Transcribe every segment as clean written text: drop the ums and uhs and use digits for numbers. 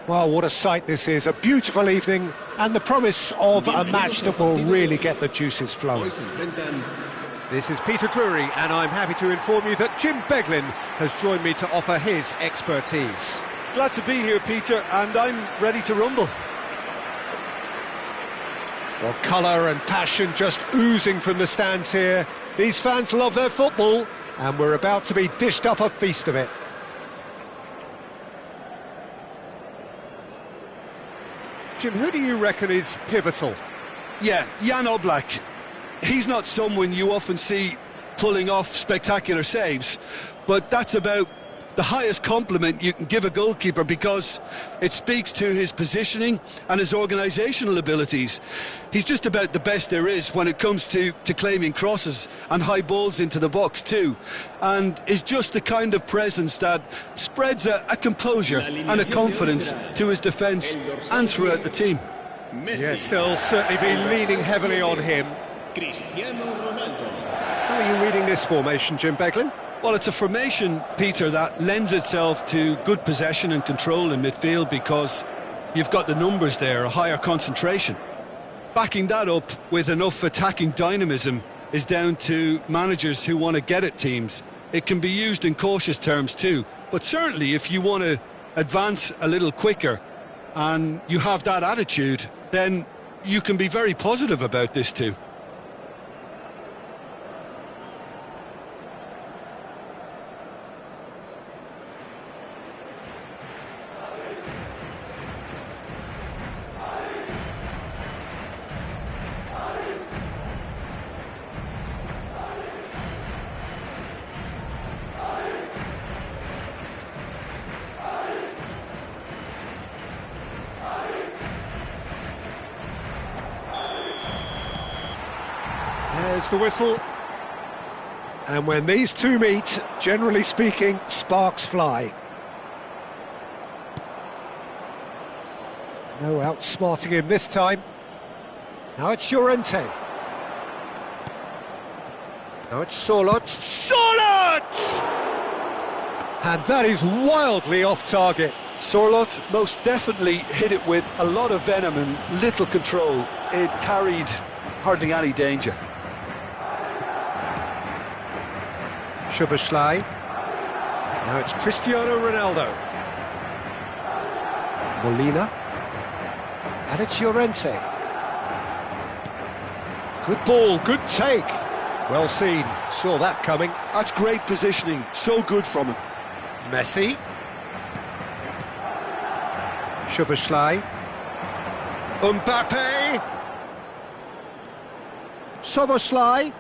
Well, what a sight this is. A beautiful evening and the promise of a match that will really get the juices flowing. This is Peter Drury, and I'm happy to inform you that Jim Beglin has joined me to offer his expertise. Glad to be here, Peter, and I'm ready to rumble. Well, colour and passion just oozing from the stands here. These fans love their football, and we're about to be dished up a feast of it. Jim, who do you reckon is pivotal? Yeah, Jan Oblak. He's not someone you often see pulling off spectacular saves, but that's about the highest compliment you can give a goalkeeper, because it speaks to his positioning and his organisational abilities. He's just about the best there is when it comes to claiming crosses and high balls into the box too, and is just the kind of presence that spreads a composure and a confidence to his defence and throughout the team. Yes, they'll certainly be leaning heavily on him. How are you reading this formation, Jim Beglin? Well, it's a formation, Peter, that lends itself to good possession and control in midfield, because you've got the numbers there, a higher concentration. Backing that up with enough attacking dynamism is down to managers who want to get at teams. It can be used in cautious terms too, but certainly if you want to advance a little quicker and you have that attitude, then you can be very positive about this too. There's the whistle. And when these two meet, generally speaking, sparks fly. No outsmarting him this time. Now it's Llorente. Now it's Sorloth. Sorloth! And that is wildly off target. Sorloth most definitely hit it with a lot of venom and little control. It carried hardly any danger. Szoboszlai. Now it's Cristiano Ronaldo. Molina. And it's Llorente. Good ball, good take. Well seen, saw that coming. That's great positioning, so good from him. Messi. Szoboszlai. Mbappe. Szoboszlai.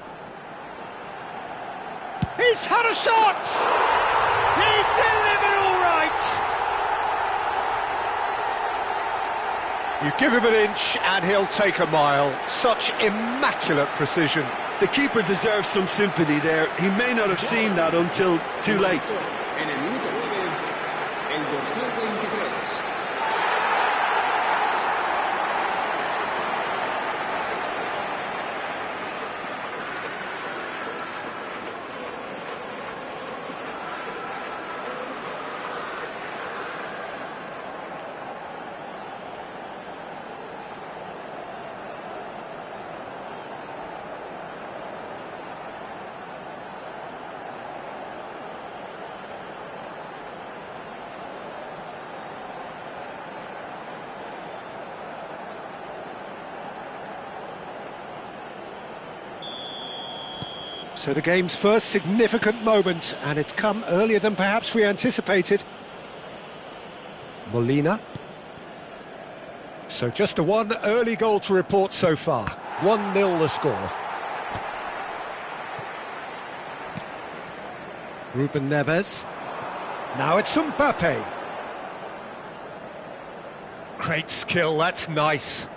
He's had a shot! He's delivered all right! You give him an inch and he'll take a mile. Such immaculate precision. The keeper deserves some sympathy there. He may not have seen that until too late. So the game's first significant moment, and it's come earlier than perhaps we anticipated. Molina. So just the one early goal to report so far. 1-0 the score. Ruben Neves. Now it's Mbappe. Great skill, that's nice.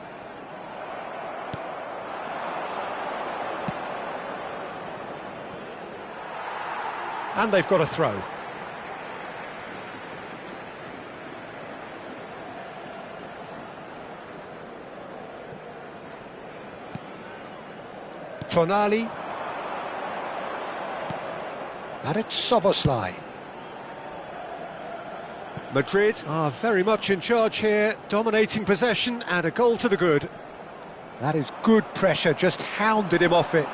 And they've got a throw. Tonali. And it's Szoboszlai. Madrid are very much in charge here, dominating possession and a goal to the good. That is good pressure, just hounded him off it.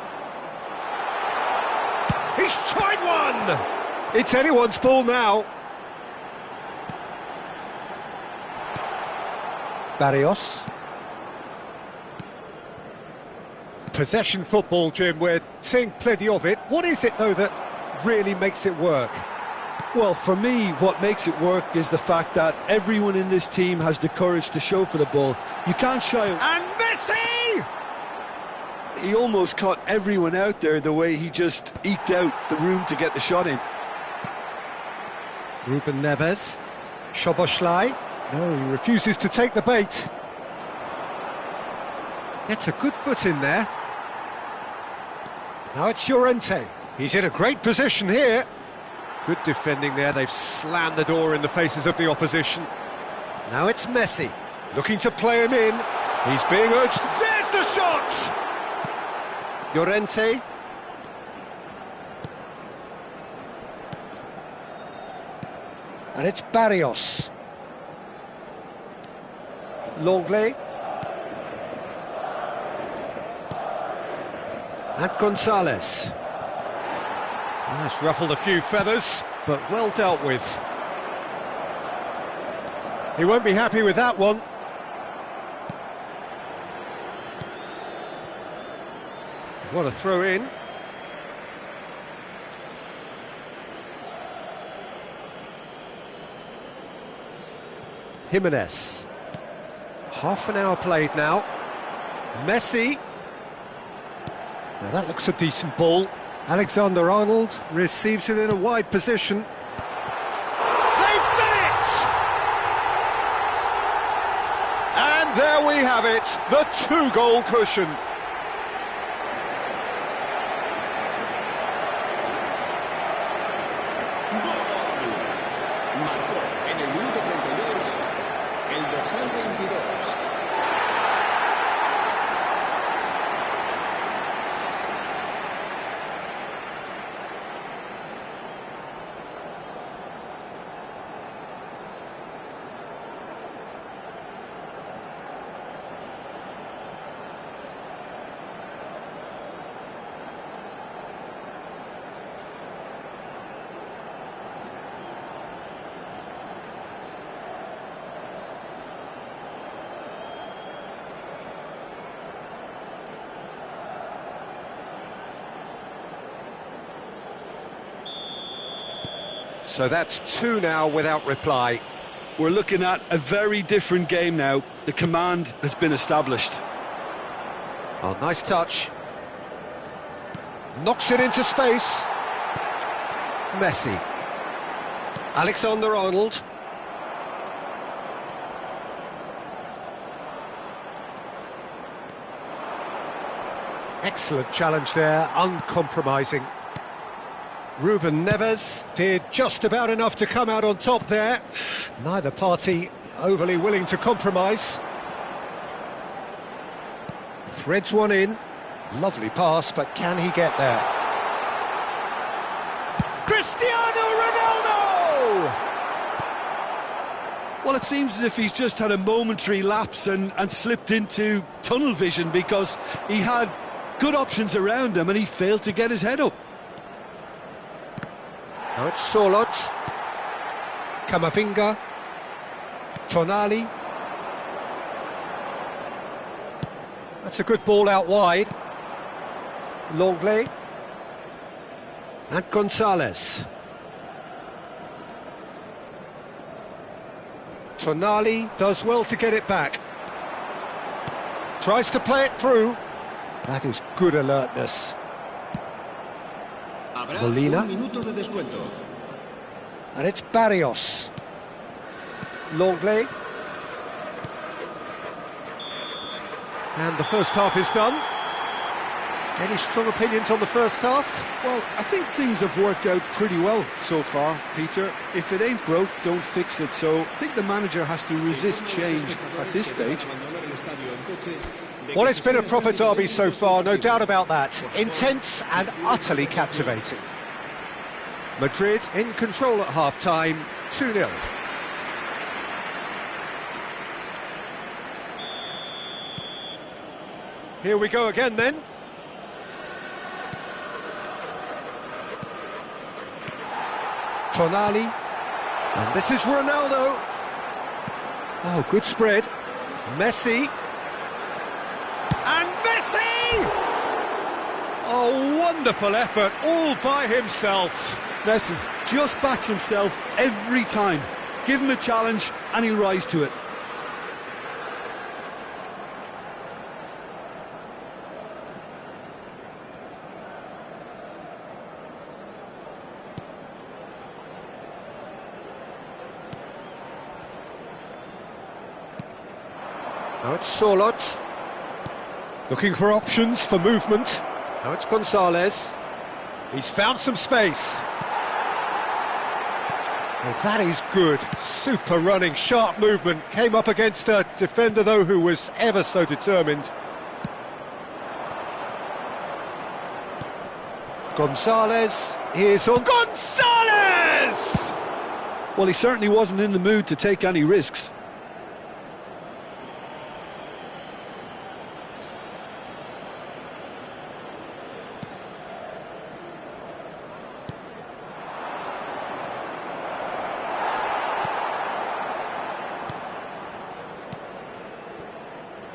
He's tried one! It's anyone's ball now. Barrios. Possession football, Jim, we're seeing plenty of it. What is it, though, that really makes it work? Well, for me, what makes it work is the fact that everyone in this team has the courage to show for the ball. You can't shy away. And Messi! He almost caught everyone out there the way he just eked out the room to get the shot in. Ruben Neves. Szoboszlai. No, he refuses to take the bait. Gets a good foot in there. Now it's Llorente. He's in a great position here. Good defending there, they've slammed the door in the faces of the opposition. Now it's Messi, looking to play him in. He's being urged. There's the shot! Llorente. And it's Barrios. Longley. And Gonzalez. That's ruffled a few feathers, but well dealt with. He won't be happy with that one. What a throw in. Jimenez. Half an hour played now. Messi. Now that looks a decent ball. Alexander-Arnold receives it in a wide position. They've done it! And there we have it, the two-goal cushion. So that's two now without reply. We're looking at a very different game now. The command has been established. Oh, nice touch. Knocks it into space. Messi. Alexander-Arnold. Excellent challenge there, uncompromising. Ruben Neves did just about enough to come out on top there. Neither party overly willing to compromise. Threads one in. Lovely pass, but can he get there? Cristiano Ronaldo! Well, it seems as if he's just had a momentary lapse and slipped into tunnel vision, because he had good options around him and he failed to get his head up. Now it's Sorloth, Camavinga, Tonali. That's a good ball out wide. Longley. And Gonzalez. Tonali does well to get it back. Tries to play it through. That is good alertness. Molina. And it's Barrios. Longley. And the first half is done. Any strong opinions on the first half? Well, I think things have worked out pretty well so far, Peter. If it ain't broke, don't fix it. So I think the manager has to resist change at this stage. Well, it's been a proper derby so far, no doubt about that. Intense and utterly captivating. Madrid in control at half-time, 2-0. Here we go again then. Tonali. And this is Ronaldo. Oh, good spread. Messi. And Messi! Oh, wonderful effort, all by himself. Messi just backs himself every time. Give him a challenge and he'll rise to it. Now it's Solot. Looking for options for movement. Now it's Gonzalez. He's found some space. Well, that is good. Super running, sharp movement. Came up against a defender, though, who was ever so determined. Gonzalez. Here's on. Gonzalez! Well, he certainly wasn't in the mood to take any risks.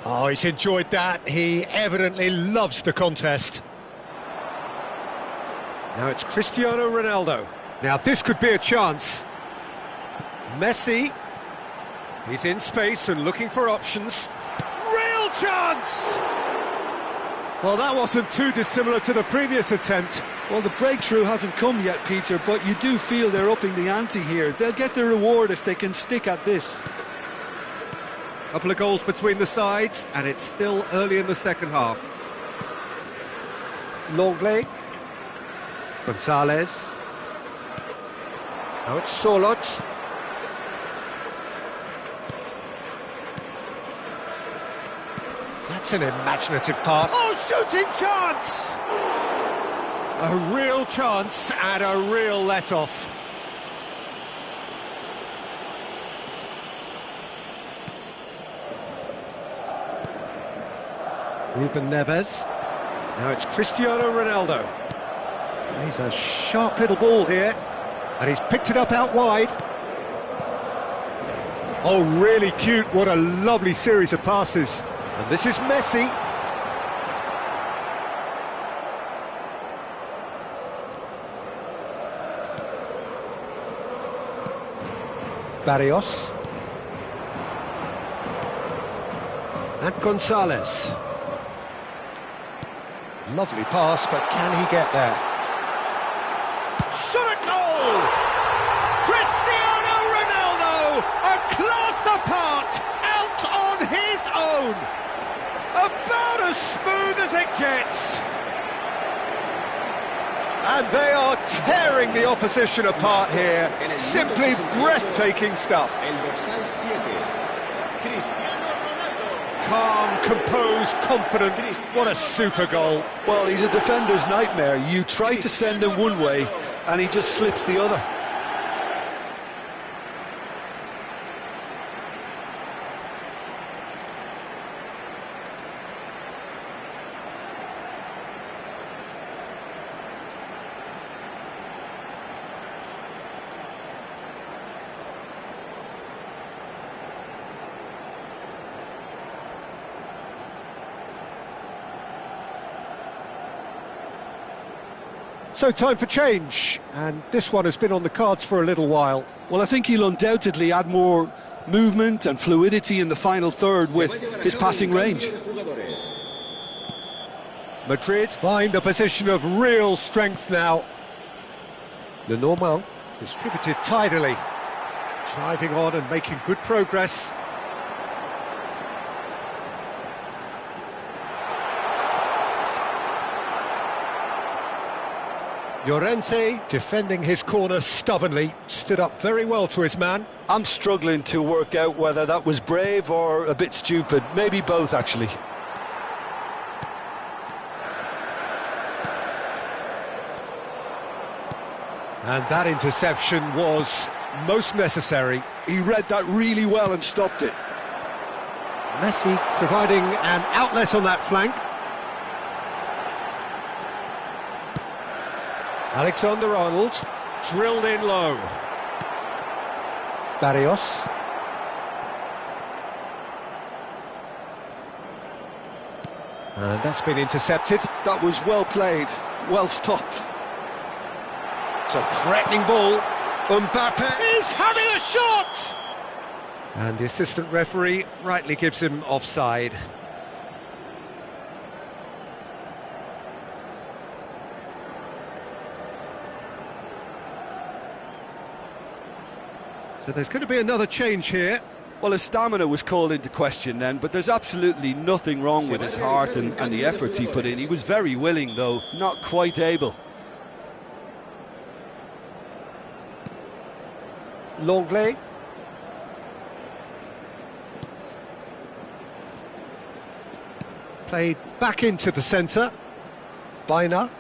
Oh, he's enjoyed that. He evidently loves the contest. Now it's Cristiano Ronaldo. Now this could be a chance. Messi. He's in space and looking for options. Real chance! Well, that wasn't too dissimilar to the previous attempt. Well, the breakthrough hasn't come yet, Peter, but you do feel they're upping the ante here. They'll get the reward if they can stick at this. Couple of goals between the sides, and it's still early in the second half. Longley. Gonzalez. Now it's Solot. That's an imaginative pass. Oh, shooting chance! A real chance and a real let-off. Ruben Neves. Now it's Cristiano Ronaldo. He's a sharp little ball here, and he's picked it up out wide. Oh, really cute. What a lovely series of passes. And this is Messi. Barrios. And Gonzalez. Lovely pass, but can he get there? Shot a goal! Cristiano Ronaldo, a class apart, out on his own. About as smooth as it gets. And they are tearing the opposition apart here. Simply breathtaking stuff. Calm, composed, confident. What a super goal. Well, he's a defender's nightmare. You try to send him one way, and he just slips the other. So time for change, and this one has been on the cards for a little while. Well, I think he'll undoubtedly add more movement and fluidity in the final third with his passing range. Madrid find a position of real strength now. Lenormand distributed tidily, driving on and making good progress. Llorente, defending his corner stubbornly, stood up very well to his man. I'm struggling to work out whether that was brave or a bit stupid. Maybe both, actually. And that interception was most necessary. He read that really well and stopped it. Messi providing an outlet on that flank. Alexander-Arnold, drilled in low. Barrios. And that's been intercepted. That was well played, well stopped. It's a threatening ball. Mbappe is having a shot! And the assistant referee rightly gives him offside. So there's going to be another change here. Well, his stamina was called into question then, but there's absolutely nothing wrong with his heart and the efforts he put in. He was very willing, though, not quite able. Longley. Played back into the centre. Bina.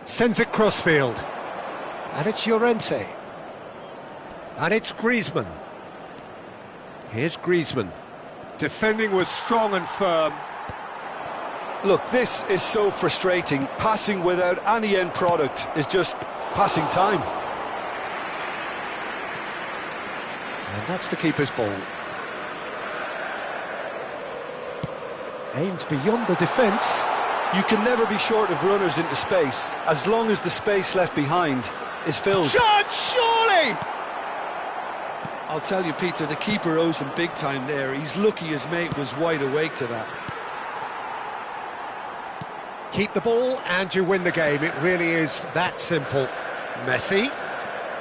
Sends it crossfield. And it's Llorente. And it's Griezmann. Here's Griezmann. Defending was strong and firm. Look, this is so frustrating. Passing without any end product is just passing time. And that's the keeper's ball. Aimed beyond the defence. You can never be short of runners into space, as long as the space left behind is filled. Shot, surely! I'll tell you, Peter, the keeper owes him big time there. He's lucky his mate was wide awake to that. Keep the ball and you win the game. It really is that simple. Messi,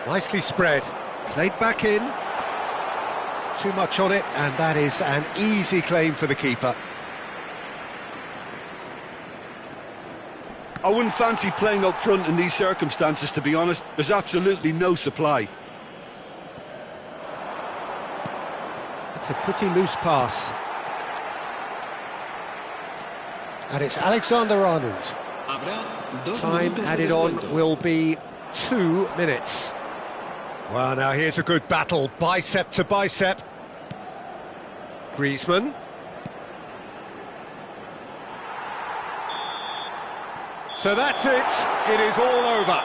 nicely spread. Played back in. Too much on it, and that is an easy claim for the keeper. I wouldn't fancy playing up front in these circumstances, to be honest. There's absolutely no supply. It's a pretty loose pass. And it's Alexander-Arnold. Time added on will be 2 minutes. Well, now here's a good battle, bicep to bicep. Griezmann. So that's it. It is all over.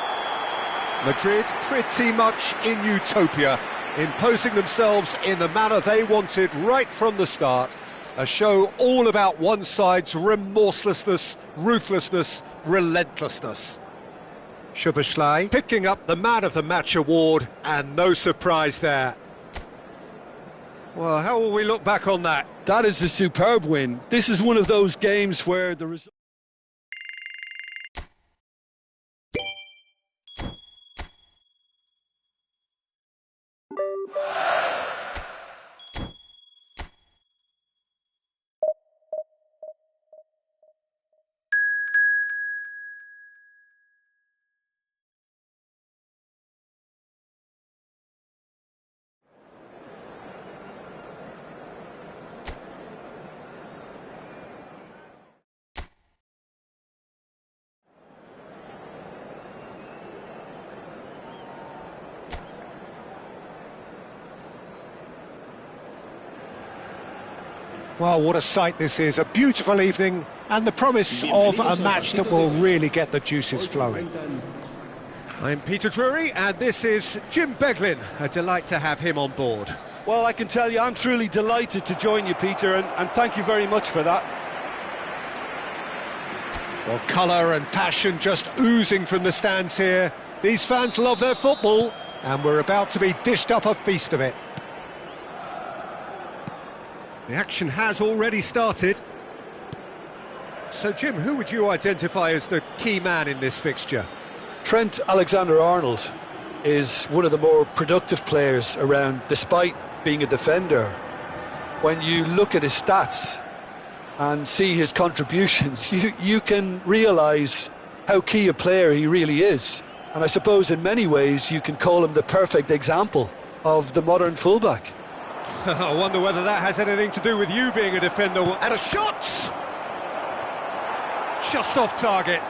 Madrid pretty much in utopia, imposing themselves in the manner they wanted right from the start. A show all about one side's remorselessness, ruthlessness, relentlessness. Szoboszlai picking up the Man of the Match award, and no surprise there. Well, how will we look back on that? That is a superb win. This is one of those games where the result... Well, what a sight this is. A beautiful evening and the promise of a match that will really get the juices flowing. I'm Peter Drury and this is Jim Beglin. A delight to have him on board. Well, I can tell you I'm truly delighted to join you, Peter, and thank you very much for that. Well, colour and passion just oozing from the stands here. These fans love their football, and we're about to be dished up a feast of it. The action has already started. So, Jim, who would you identify as the key man in this fixture? Trent Alexander-Arnold is one of the more productive players around, despite being a defender. When you look at his stats and see his contributions, you can realise how key a player he really is. And I suppose in many ways you can call him the perfect example of the modern fullback. I wonder whether that has anything to do with you being a defender. And a shot! Just off target.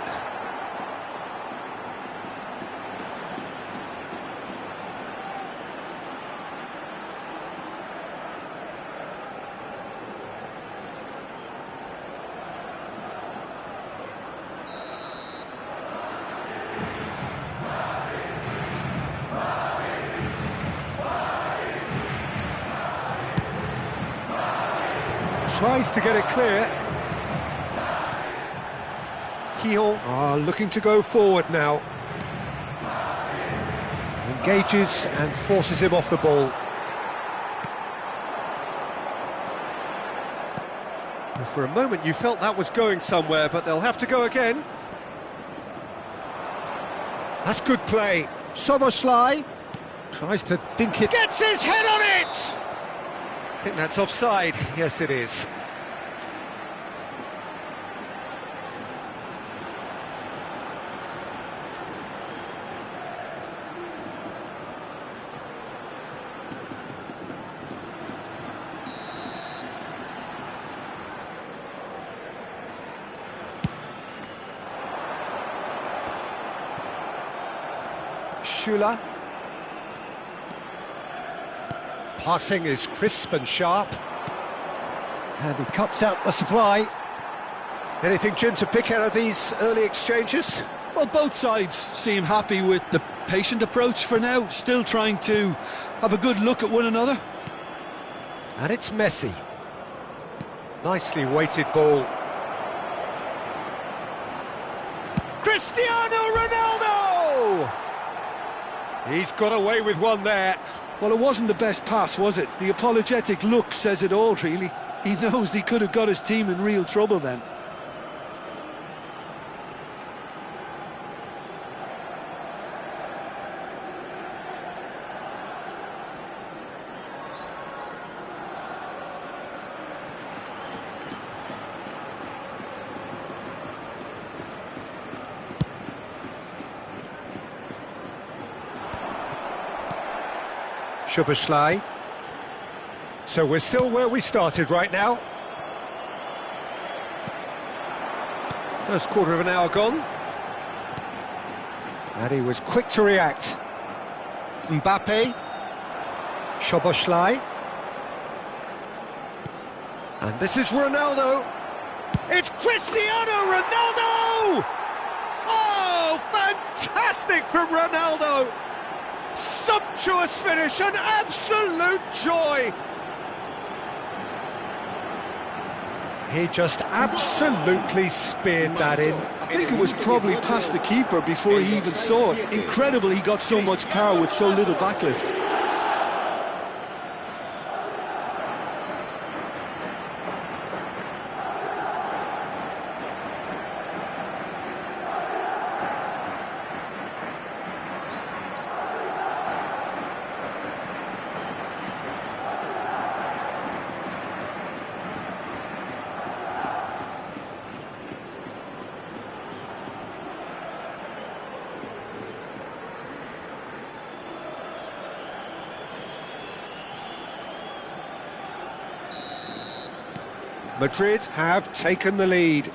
tries to get it clear. Kehoe are looking to go forward now. Engages and forces him off the ball. And for a moment you felt that was going somewhere, but they'll have to go again. That's good play. Soboslai tries to dink it. Gets his head on it! I think that's offside. Yes, it is. Schüller. Passing is crisp and sharp. And he cuts out the supply. Anything, Jim, to pick out of these early exchanges? Well, both sides seem happy with the patient approach for now, still trying to have a good look at one another. And it's Messi. Nicely weighted ball. Cristiano Ronaldo! He's got away with one there. Well, it wasn't the best pass, was it? The apologetic look says it all, really. He knows he could have got his team in real trouble then. Szoboszlai. So we're still where we started right now. First quarter of an hour gone. And he was quick to react. Mbappe. Szoboszlai. And this is Ronaldo. It's Cristiano Ronaldo! Oh, fantastic from Ronaldo! Sumptuous finish, an absolute joy! He just absolutely speared that in. I think it was probably past the keeper before he even saw it. Incredible he got so much power with so little backlift. Madrid have taken the lead.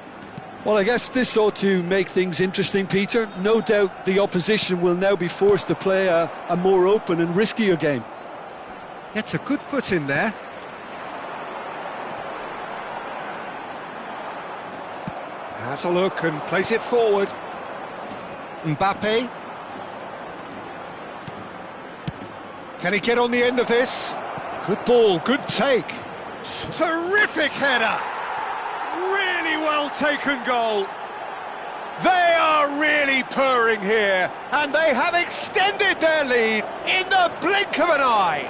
Well, I guess this ought to make things interesting, Peter. No doubt the opposition will now be forced to play a more open and riskier game. Gets a good foot in there. Has a look and plays it forward. Mbappe. Can he get on the end of this? Good ball, good take. Terrific header! Really well taken goal. They are really purring here, and they have extended their lead in the blink of an eye.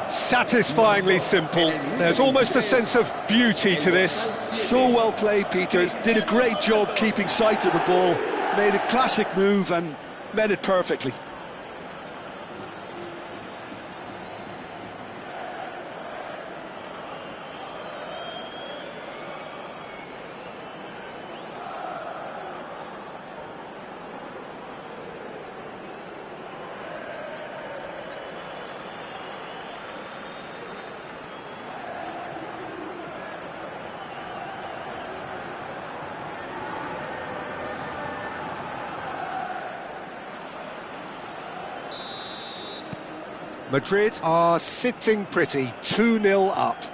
Satisfyingly simple. There's almost a sense of beauty to this. So well played, Peter. Did a great job keeping sight of the ball. Made a classic move and met it perfectly. Madrid are sitting pretty, 2-0 up.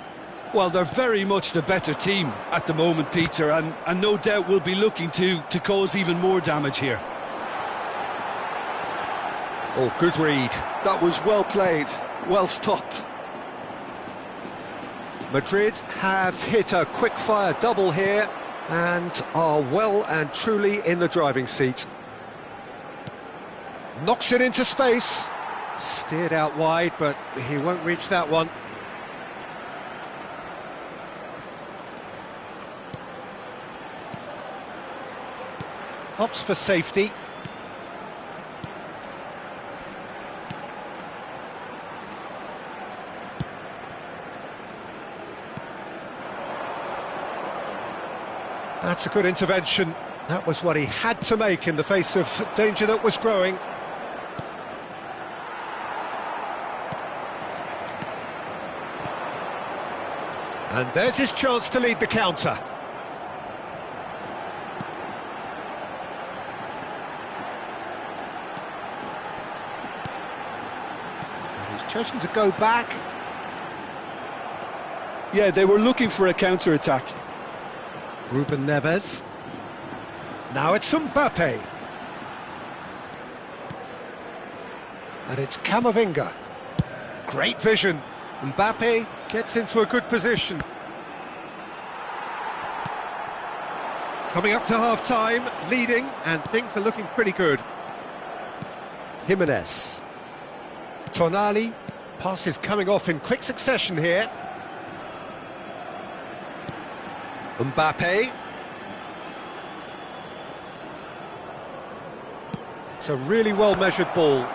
Well, they're very much the better team at the moment, Peter, and no doubt will be looking to cause even more damage here. Oh, good read. That was well played, well stopped. Madrid have hit a quick-fire double here and are well and truly in the driving seat. Knocks it into space. Steered out wide, but he won't reach that one. Opts for safety. That's a good intervention. That was what he had to make in the face of danger that was growing. And there's his chance to lead the counter. And he's chosen to go back. Yeah, they were looking for a counter-attack. Ruben Neves. Now it's Mbappe. And it's Camavinga. Great vision. Mbappe gets into a good position. Coming up to half-time, leading, and things are looking pretty good. Jimenez. Tonali. Passes coming off in quick succession here. Mbappe. It's a really well-measured ball.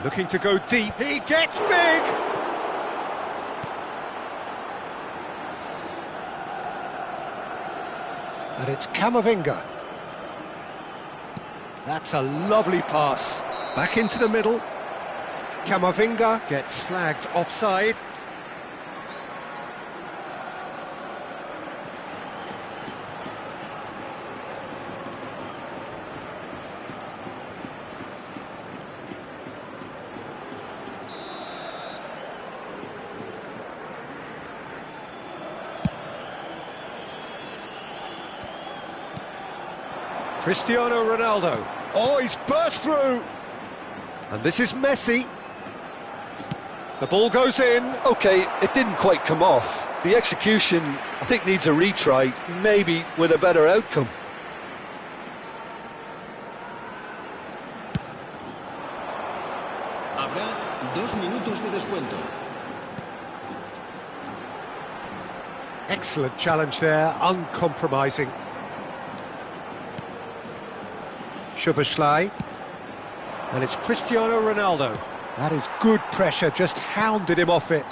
Looking to go deep. He gets big! And it's Camavinga. That's a lovely pass. Back into the middle. Camavinga gets flagged offside. Cristiano Ronaldo. Oh, he's burst through! And this is Messi. The ball goes in. Okay, it didn't quite come off. The execution, I think, needs a retry, maybe with a better outcome. Habrá 2 minutos de descuento. Excellent challenge there, uncompromising. Szoboszlai. And it's Cristiano Ronaldo. That is good pressure, just hounded him off it.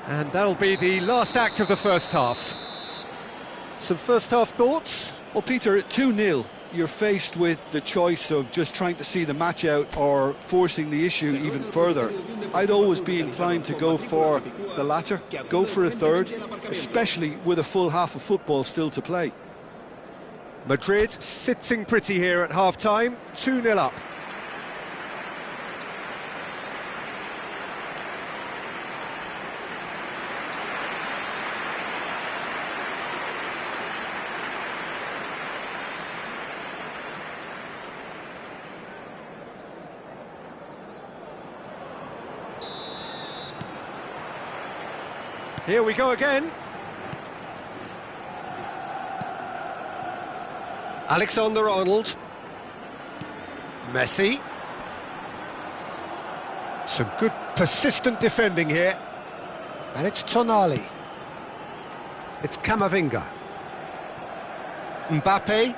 And that'll be the last act of the first half. Some first half thoughts? Well, Peter, at 2-0, you're faced with the choice of just trying to see the match out or forcing the issue even further. I'd always be inclined to go for the latter, go for a third, especially with a full half of football still to play. Madrid sitting pretty here at half-time, 2-0 up. Here we go again. Alexander-Arnold. Messi. Some good persistent defending here. And it's Tonali. It's Camavinga. Mbappe.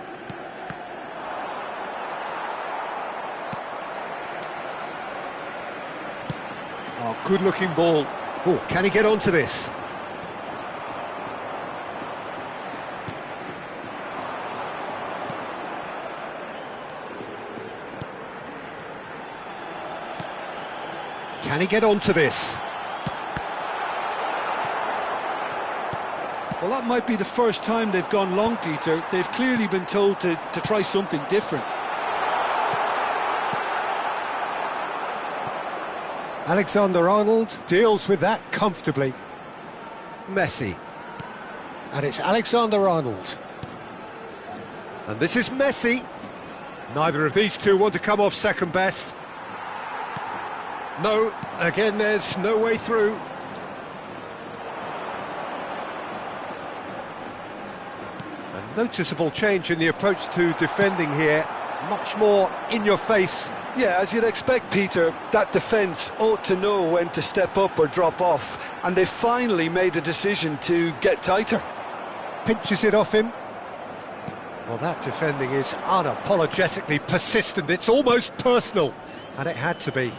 Oh, good-looking ball. Oh, can he get onto this? Can he get onto this? Well, that might be the first time they've gone long, Peter. They've clearly been told to try something different. Alexander-Arnold deals with that comfortably. Messi. And it's Alexander-Arnold. And this is Messi. Neither of these two want to come off second best. No, again, there's no way through. A noticeable change in the approach to defending here. Much more in your face. Yeah, as you'd expect, Peter, that defence ought to know when to step up or drop off, and they finally made a decision to get tighter. Pinches it off him. Well, that defending is unapologetically persistent. It's almost personal, and it had to be.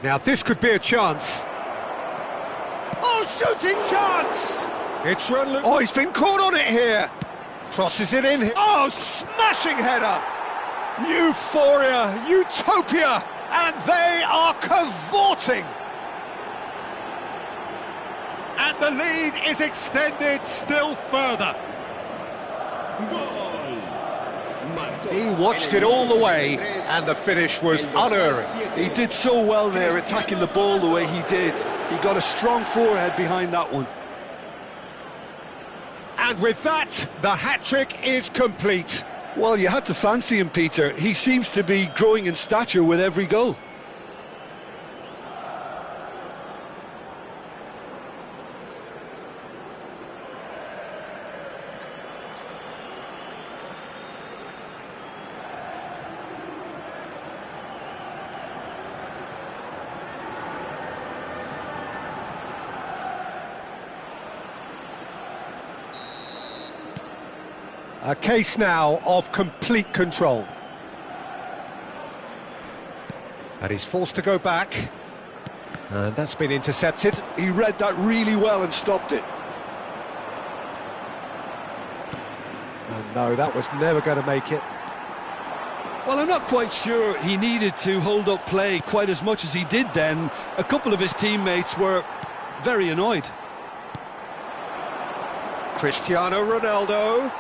Now, this could be a chance. Oh, shooting chance! It's run. Oh, he's been caught on it here. Crosses it in. Oh, smashing header! Euphoria, utopia, and they are cavorting. And the lead is extended still further. He watched it all the way, and the finish was unerring. He did so well there, attacking the ball the way he did. He got a strong forehead behind that one. And with that, the hat-trick is complete. Well, you had to fancy him, Peter. He seems to be growing in stature with every goal. A case now of complete control. And he's forced to go back. And that's been intercepted. He read that really well and stopped it. Oh no, that was never going to make it. Well, I'm not quite sure he needed to hold up play quite as much as he did then. A couple of his teammates were very annoyed. Cristiano Ronaldo.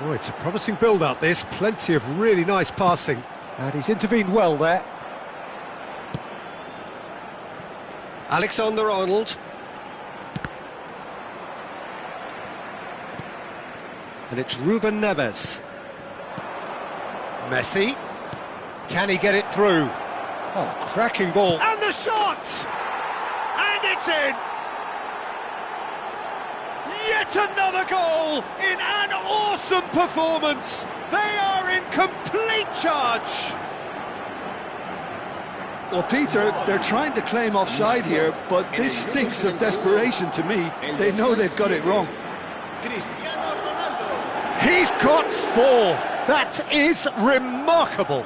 Oh, it's a promising build-up, this. Plenty of really nice passing. And he's intervened well there. Alexander-Arnold. And it's Ruben Neves. Messi. Can he get it through? Oh, cracking ball. And the shot! And it's in! Yet another goal in an awesome performance. They are in complete charge. Well, Peter, they're trying to claim offside here, but this stinks of desperation to me. They know they've got it wrong. He's got 4. That is remarkable.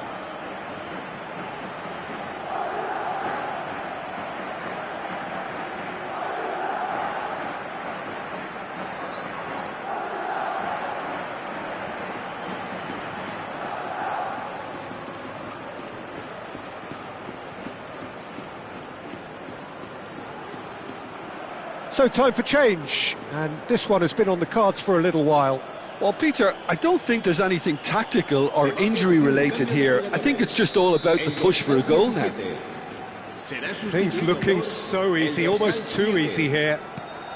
So time for change, and this one has been on the cards for a little while. Well, Peter, I don't think there's anything tactical or injury related here. I think it's just all about the push for a goal now. Things looking so easy, almost too easy here.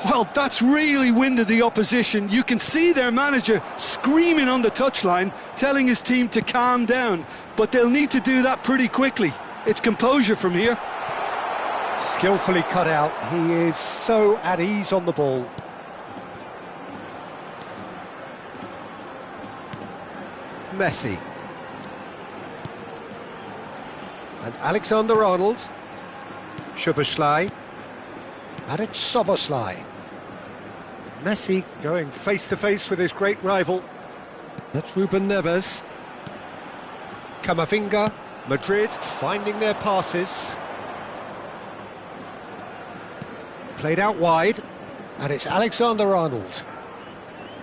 Well, that's really winded the opposition. You can see their manager screaming on the touchline, telling his team to calm down, but they'll need to do that pretty quickly. It's composure from here. Skillfully cut out. He is so at ease on the ball. Messi. And Alexander-Arnold. Szoboszlai. And it's Szoboszlai. Messi going face-to-face with his great rival. That's Ruben Neves. Camavinga. Madrid finding their passes. Played out wide, and it's Alexander-Arnold.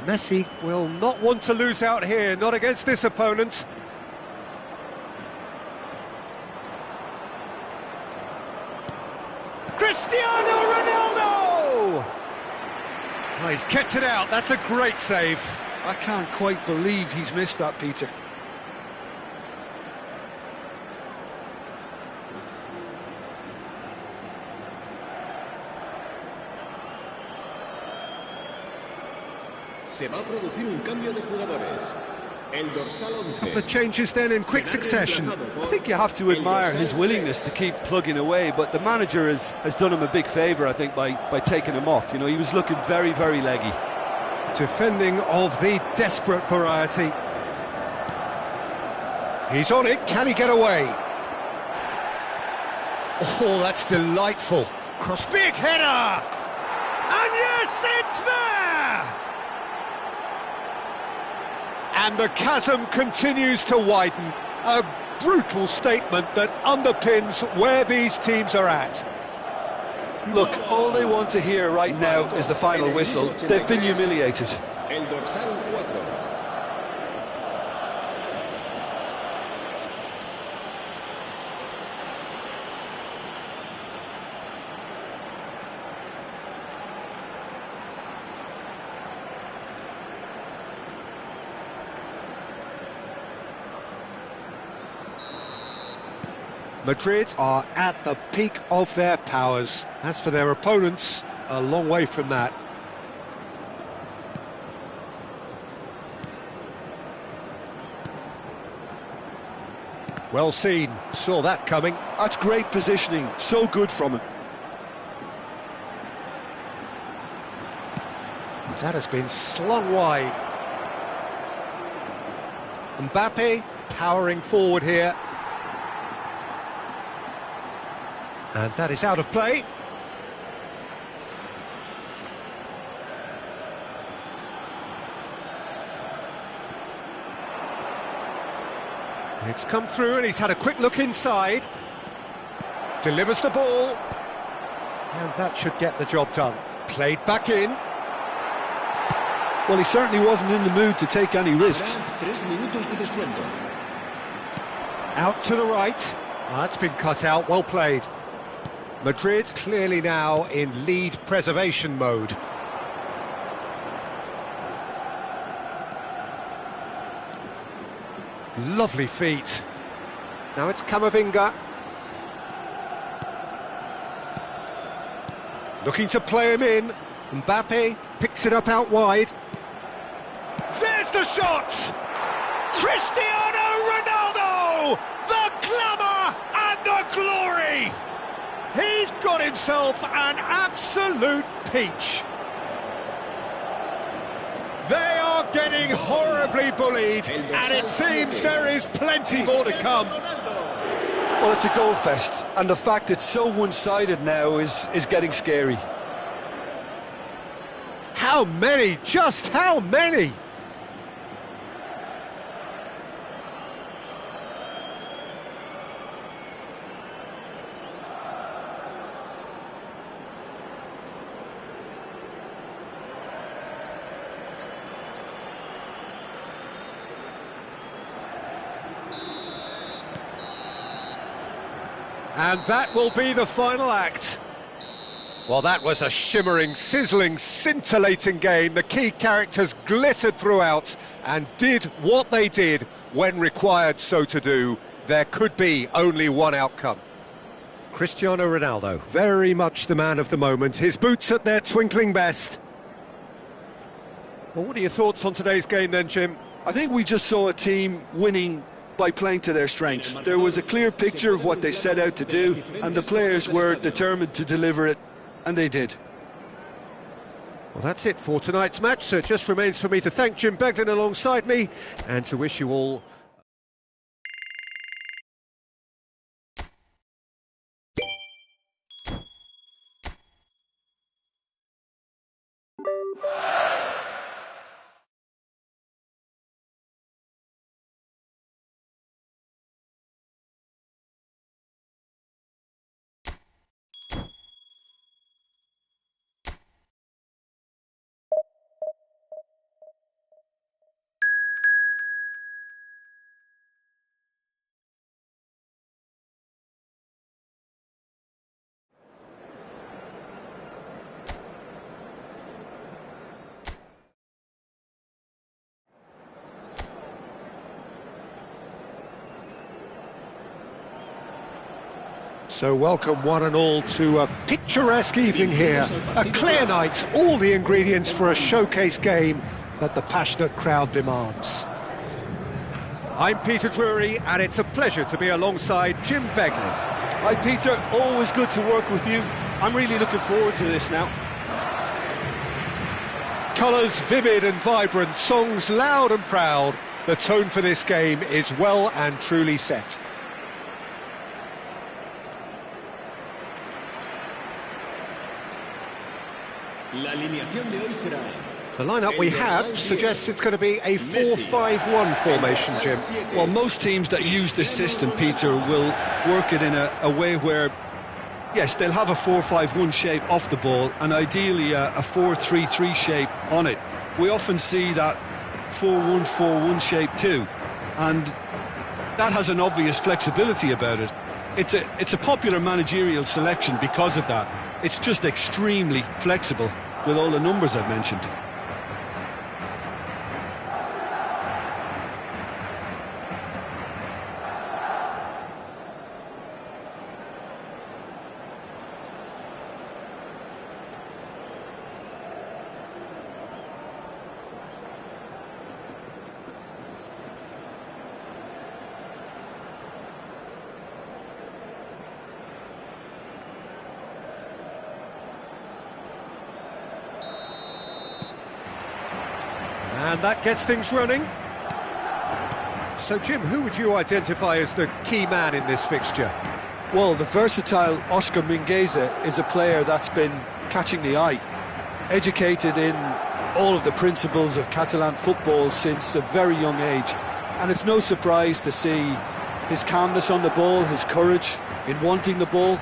Messi will not want to lose out here, not against this opponent. Cristiano Ronaldo! Oh, he's kept it out, that's a great save. I can't quite believe he's missed that, Peter. Se va a producir un cambio de jugadores. El dorsal 11. Couple of changes then in quick succession. I think you have to admire his willingness to keep plugging away, but the manager has done him a big favour, I think, by taking him off. You know, he was looking very, very leggy. Defending of the desperate variety. He's on it, can he get away? Oh, that's delightful. Cross, big header! And yes, it's there! And the chasm continues to widen. A brutal statement that underpins where these teams are at. Look, all they want to hear right now is the final whistle. They've been humiliated. El dorsal 4. Madrid are at the peak of their powers. As for their opponents, a long way from that. Well seen, saw that coming. That's great positioning, so good from him. That has been slung wide. Mbappe powering forward here. And that is out of play. It's come through and he's had a quick look inside. Delivers the ball. And that should get the job done. Played back in. Well, he certainly wasn't in the mood to take any risks. 3 minutos de descuento. Out to the right. That's been cut out, well played. Madrid clearly now in lead preservation mode. Lovely feet. Now it's Camavinga. Looking to play him in. Mbappe picks it up out wide. There's the shot! Cristiano Ronaldo! The glamour and the glory! He's got himself an absolute peach. They are getting horribly bullied, and it seems there is plenty more to come. Well, it's a goal fest, and the fact it's so one-sided now is getting scary. How many? Just how many? And that will be the final act. Well, that was a shimmering, sizzling, scintillating game. The key characters glittered throughout and did what they did when required so to do. There could be only one outcome. Cristiano Ronaldo, very much the man of the moment. His boots at their twinkling best. Well, what are your thoughts on today's game then, Jim? I think we just saw a team winning by playing to their strengths. There was a clear picture of what they set out to do, and the players were determined to deliver it, and they did. Well, that's it for tonight's match, so it just remains for me to thank Jim Beglin alongside me, and to wish you all So welcome one and all to a picturesque evening here, a clear night, all the ingredients for a showcase game that the passionate crowd demands. I'm Peter Drury, and it's a pleasure to be alongside Jim Beglin. Hi Peter, always good to work with you. I'm really looking forward to this now. Colours vivid and vibrant, songs loud and proud. The tone for this game is well and truly set. La alineación de hoy será... The lineup we have suggests it's going to be a 4-5-1 formation, Jim. Well, most teams that use this system, Peter, will work it in a way where, yes, they'll have a 4-5-1 shape off the ball and ideally a 4-3-3 shape on it. We often see that 4-1-4-1 shape too, and that has an obvious flexibility about it. It's a popular managerial selection because of that. It's just extremely flexible with all the numbers I've mentioned. And that gets things running. So, Jim, who would you identify as the key man in this fixture? Well, the versatile Oscar Mingueza is a player that's been catching the eye. Educated in all of the principles of Catalan football since a very young age. And it's no surprise to see his calmness on the ball, his courage in wanting the ball.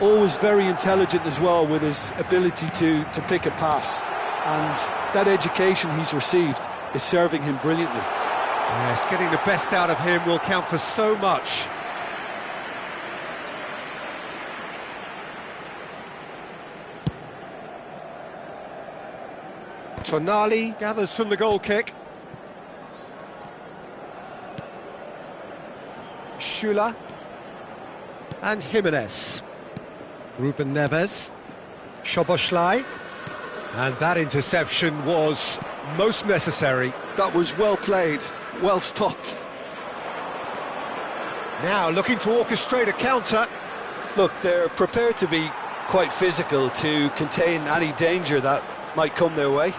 Always very intelligent as well with his ability to pick a pass. And that education he's received is serving him brilliantly. Yes, getting the best out of him will count for so much. Tonali gathers from the goal kick. Shula. And Jimenez. Ruben Neves. Szoboszlai. And that interception was most necessary. That was well played, well stopped. Now looking to orchestrate a counter. Look, they're prepared to be quite physical to contain any danger that might come their way.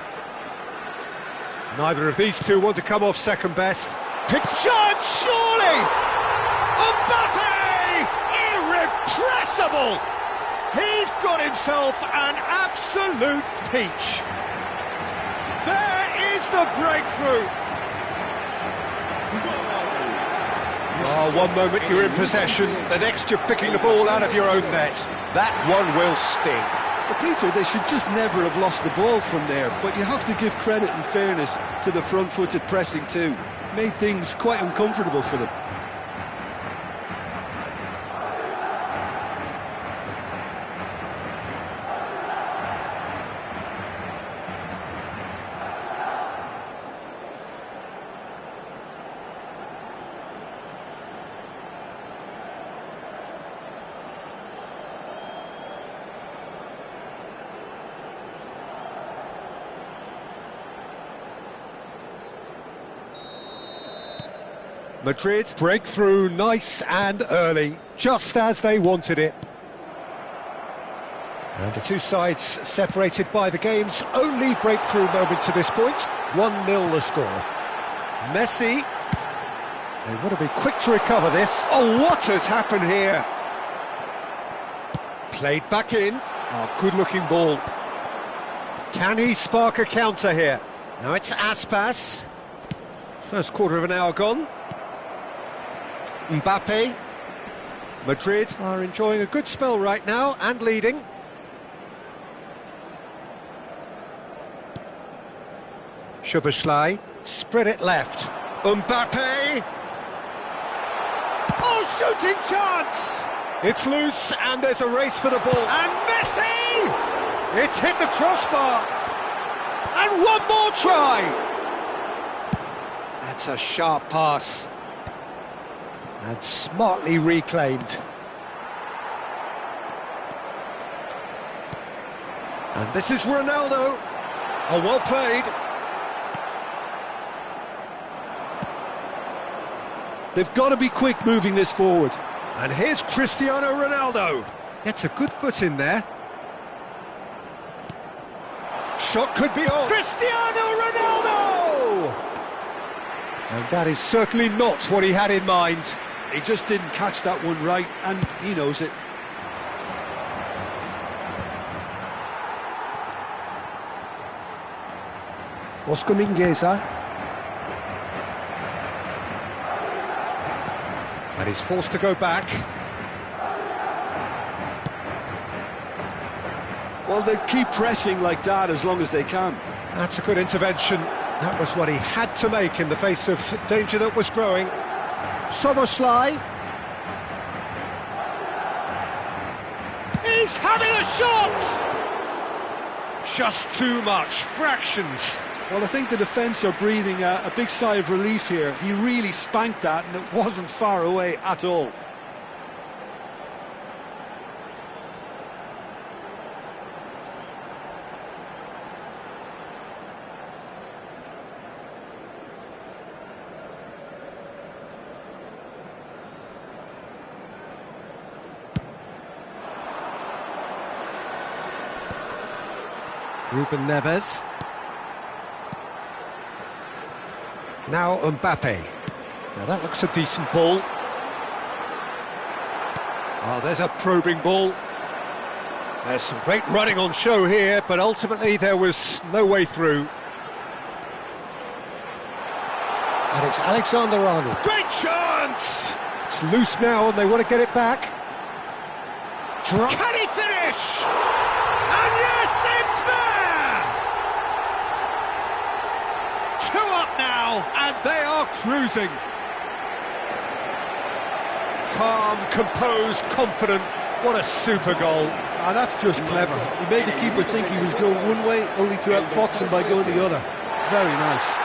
Neither of these two want to come off second best. Picked chance, surely! Mbappe! Irrepressible! He's got himself an absolute peach. There is the breakthrough. Oh, one moment you're in possession, the next you're picking the ball out of your own net. That one will sting. But Peter, they should just never have lost the ball from there, but you have to give credit and fairness to the front-footed pressing too. Made things quite uncomfortable for them. Madrid break through nice and early, just as they wanted it. And the two sides separated by the game's only breakthrough moment to this point. 1-0 the score. Messi. They want to be quick to recover this. Oh, what has happened here? Played back in. Oh, good-looking ball. Can he spark a counter here? Now it's Aspas. First quarter of an hour gone. Mbappe. Madrid are enjoying a good spell right now and leading. Szoboszlai, spread it left. Mbappe! Oh, shooting chance! It's loose and there's a race for the ball. And Messi! It's hit the crossbar. And one more try! That's a sharp pass. And smartly reclaimed. And this is Ronaldo. Oh, well played. They've got to be quick moving this forward. And here's Cristiano Ronaldo. Gets a good foot in there. Shot could be on. Cristiano Ronaldo! And that is certainly not what he had in mind. He just didn't catch that one right, and he knows it. Oscar Mingueza. And he's forced to go back. Well, they keep pressing like that as long as they can. That's a good intervention. That was what he had to make in the face of danger that was growing. Soboslai. He's having a shot! Just too much. Fractions. Well, I think the defence are breathing a big sigh of relief here. He really spanked that, and it wasn't far away at all. Ruben Neves. Now Mbappe. Now that looks a decent ball. Oh, there's a probing ball. There's some great running on show here, but ultimately there was no way through. And it's Alexander-Arnold. Great chance! It's loose now and they want to get it back. Can he finish? And yes, it's there! 2 up now, and they are cruising. Calm, composed, confident. What a super goal. Ah, that's just clever. He made the keeper think he was going one way, only to outfox him by going the other. Very nice.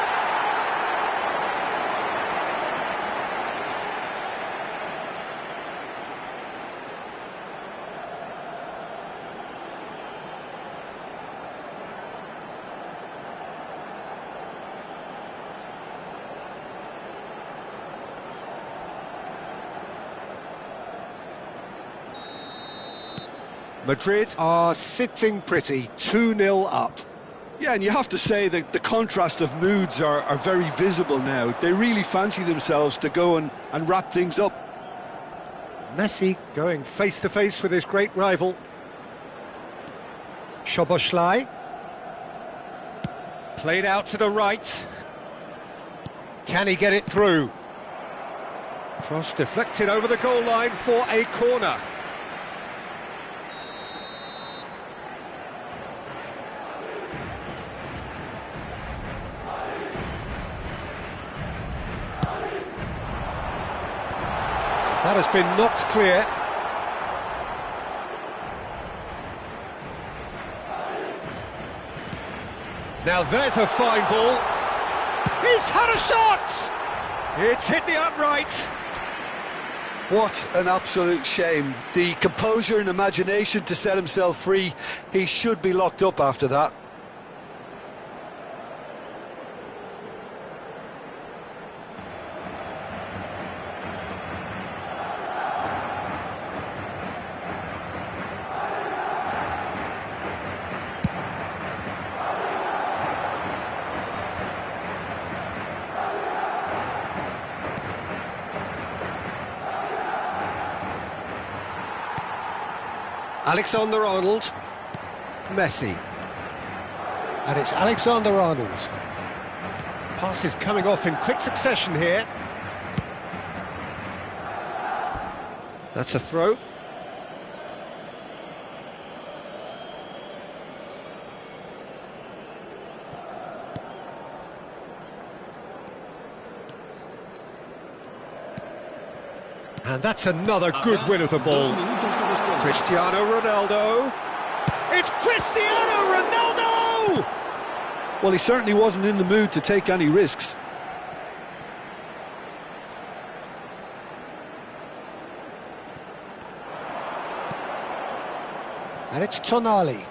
Madrid are sitting pretty, 2-0 up. Yeah, and you have to say that the contrast of moods are very visible now. They really fancy themselves to go and wrap things up. Messi going face-to-face with his great rival. Szoboszlai. Played out to the right. Can he get it through? Cross deflected over the goal line for a corner. That has been knocked clear. Now there's a fine ball. He's had a shot! It's hit the upright. What an absolute shame. The composure and imagination to set himself free. He should be locked up after that. Alexander-Arnold, Messi, and it's Alexander-Arnold. Passes coming off in quick succession here. That's a throw. And that's another good win of the ball. Cristiano Ronaldo. It's Cristiano Ronaldo! Well, he certainly wasn't in the mood to take any risks. And it's Tonali.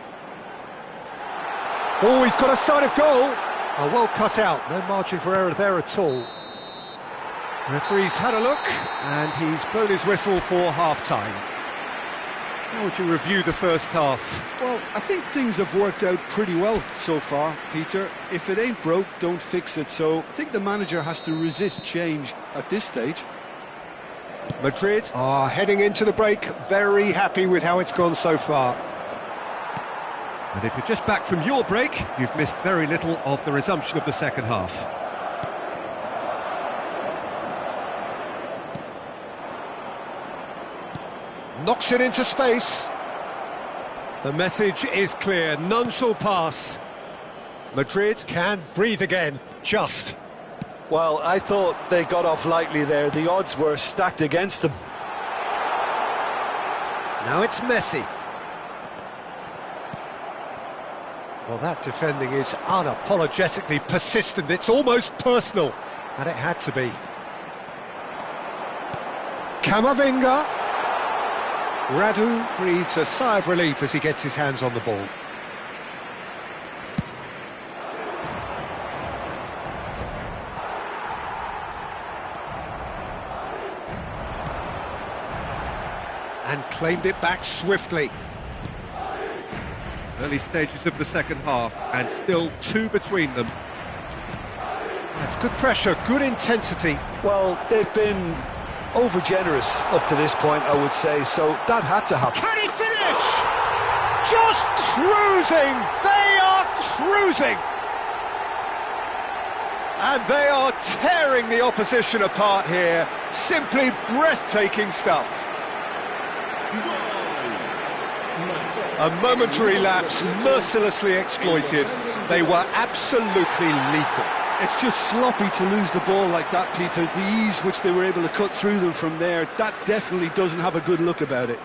Oh, he's got a sight of goal. Oh, well cut out. No margin for error there at all. Referee's had a look, and he's blown his whistle for half-time. How would you review the first half? Well, I think things have worked out pretty well so far, Peter. If it ain't broke, don't fix it. So I think the manager has to resist change at this stage. Madrid are heading into the break, very happy with how it's gone so far. And if you're just back from your break, you've missed very little of the resumption of the second half. Knocks it into space. The message is clear, none shall pass. Madrid can breathe again, just. Well, I thought they got off lightly there. The odds were stacked against them. Now it's Messi. Well, that defending is unapologetically persistent. It's almost personal, and it had to be. Camavinga. Radu breathes a sigh of relief as he gets his hands on the ball. And claimed it back swiftly. Early stages of the second half, and still two between them. That's good pressure, good intensity. Well, they've been over-generous up to this point, I would say, so that had to happen. Can he finish? Just cruising! They are cruising! And they are tearing the opposition apart here. Simply breathtaking stuff. A momentary lapse, mercilessly exploited. They were absolutely lethal. It's just sloppy to lose the ball like that, Peter. The ease which they were able to cut through them from there, that definitely doesn't have a good look about it.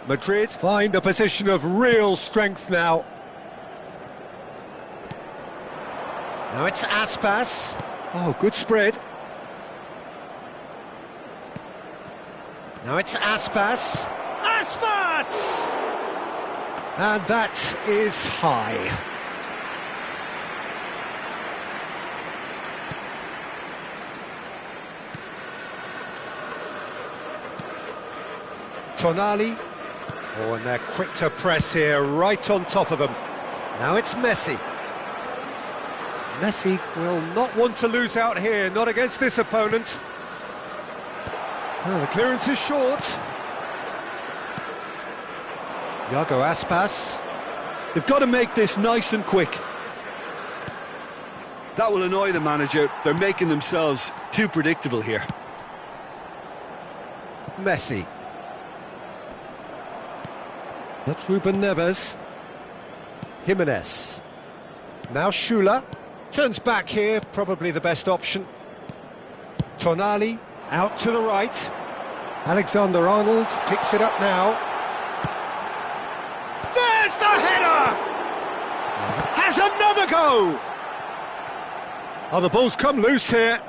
Madrid find a position of real strength now. Now it's Aspas. Oh, good spread. Now it's Aspas. Aspas! And that is high. Tonali. Oh, and they're quick to press here, right on top of them. Now it's Messi. Messi will not want to lose out here, not against this opponent. Well, the clearance is short. Iago Aspas. They've got to make this nice and quick. That will annoy the manager. They're making themselves too predictable here. Messi. That's Ruben Neves. Jimenez. Now Schüller. Turns back here, probably the best option. Tonali, out to the right. Alexander-Arnold picks it up now. There's the header! Has another go! Oh, the ball's come loose here.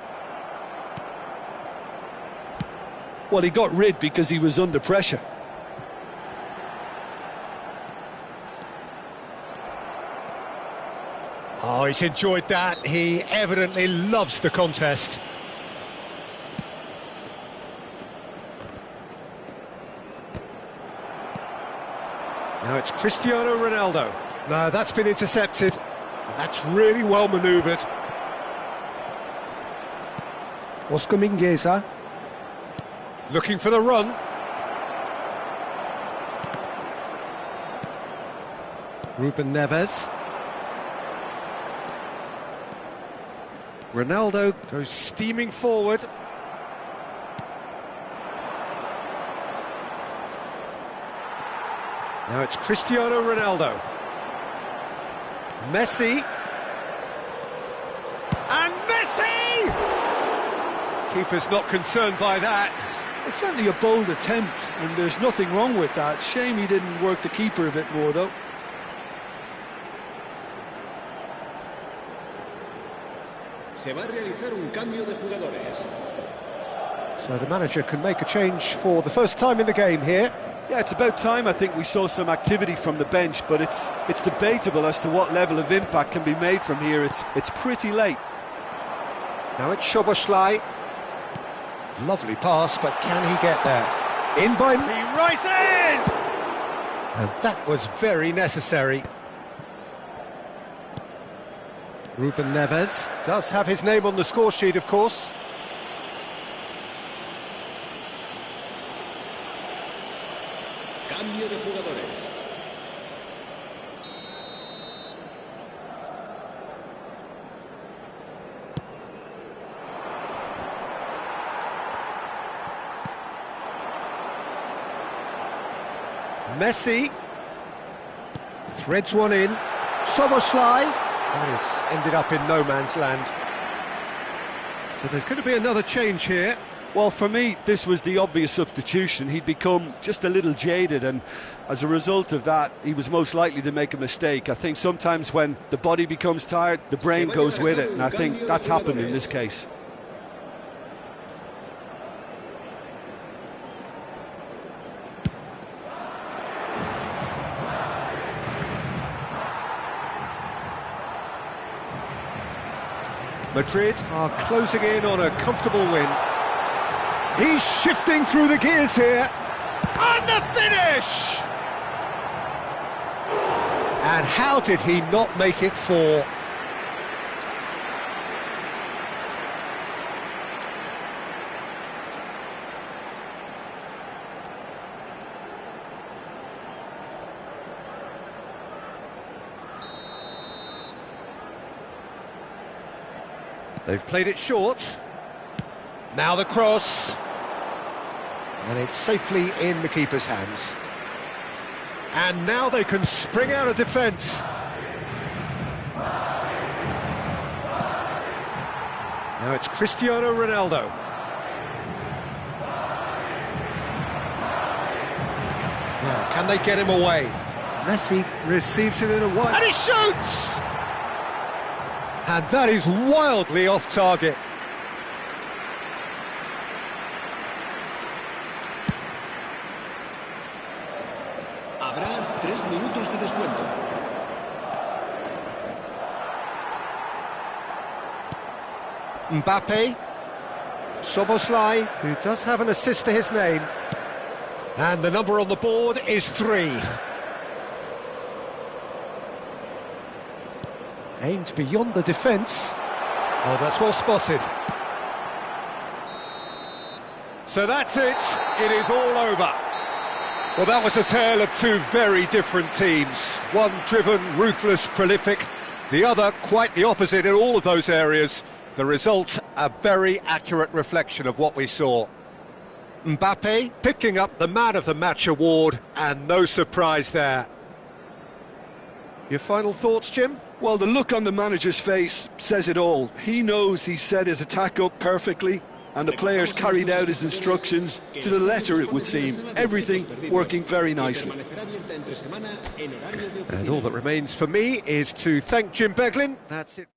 Well, he got rid because he was under pressure. Oh, he's enjoyed that. He evidently loves the contest. Now it's Cristiano Ronaldo. No, that's been intercepted. And that's really well manoeuvred. Oscar Mingueza. Looking for the run. Ruben Neves. Ronaldo goes steaming forward. Now it's Cristiano Ronaldo. Messi. Keeper's not concerned by that. It's certainly a bold attempt, and there's nothing wrong with that. Shame he didn't work the keeper a bit more, though. Se va a realizar un cambio de jugadores. So the manager can make a change for the first time in the game here. Yeah, it's about time. I think we saw some activity from the bench, but it's debatable as to what level of impact can be made from here. It's pretty late. Now it's Szoboszlai. Lovely pass, but can he get there? In by... He rises! And that was very necessary. Ruben Neves does have his name on the score sheet, of course. Cambio de jugadores. Messi threads one in. Szoboszlai. This ended up in no man's land. So there's going to be another change here. Well, for me, this was the obvious substitution. He'd become just a little jaded, and as a result of that, he was most likely to make a mistake. I think sometimes when the body becomes tired, the brain goes with it, and I think that's happened in this case. Madrid are closing in on a comfortable win. He's shifting through the gears here. And the finish! And how did he not make it four? They've played it short. Now the cross. And it's safely in the keeper's hands. And now they can spring out of defence. Now it's Cristiano Ronaldo. Now, can they get him away? Messi receives it in a wide... And he shoots! And that is wildly off target. Habrá 3 minutos de descuento. Mbappe. Szoboszlai, who does have an assist to his name. And the number on the board is 3. Aimed beyond the defence. Oh, that's well spotted. So that's it. It is all over. Well, that was a tale of two very different teams. One driven, ruthless, prolific. The other quite the opposite in all of those areas. The result, a very accurate reflection of what we saw. Mbappe picking up the Man of the Match award, and no surprise there. Your final thoughts, Jim? Well, the look on the manager's face says it all. He knows he set his attack up perfectly, and the players carried out his instructions to the letter, it would seem. Everything working very nicely. And all that remains for me is to thank Jim Beglin. That's it.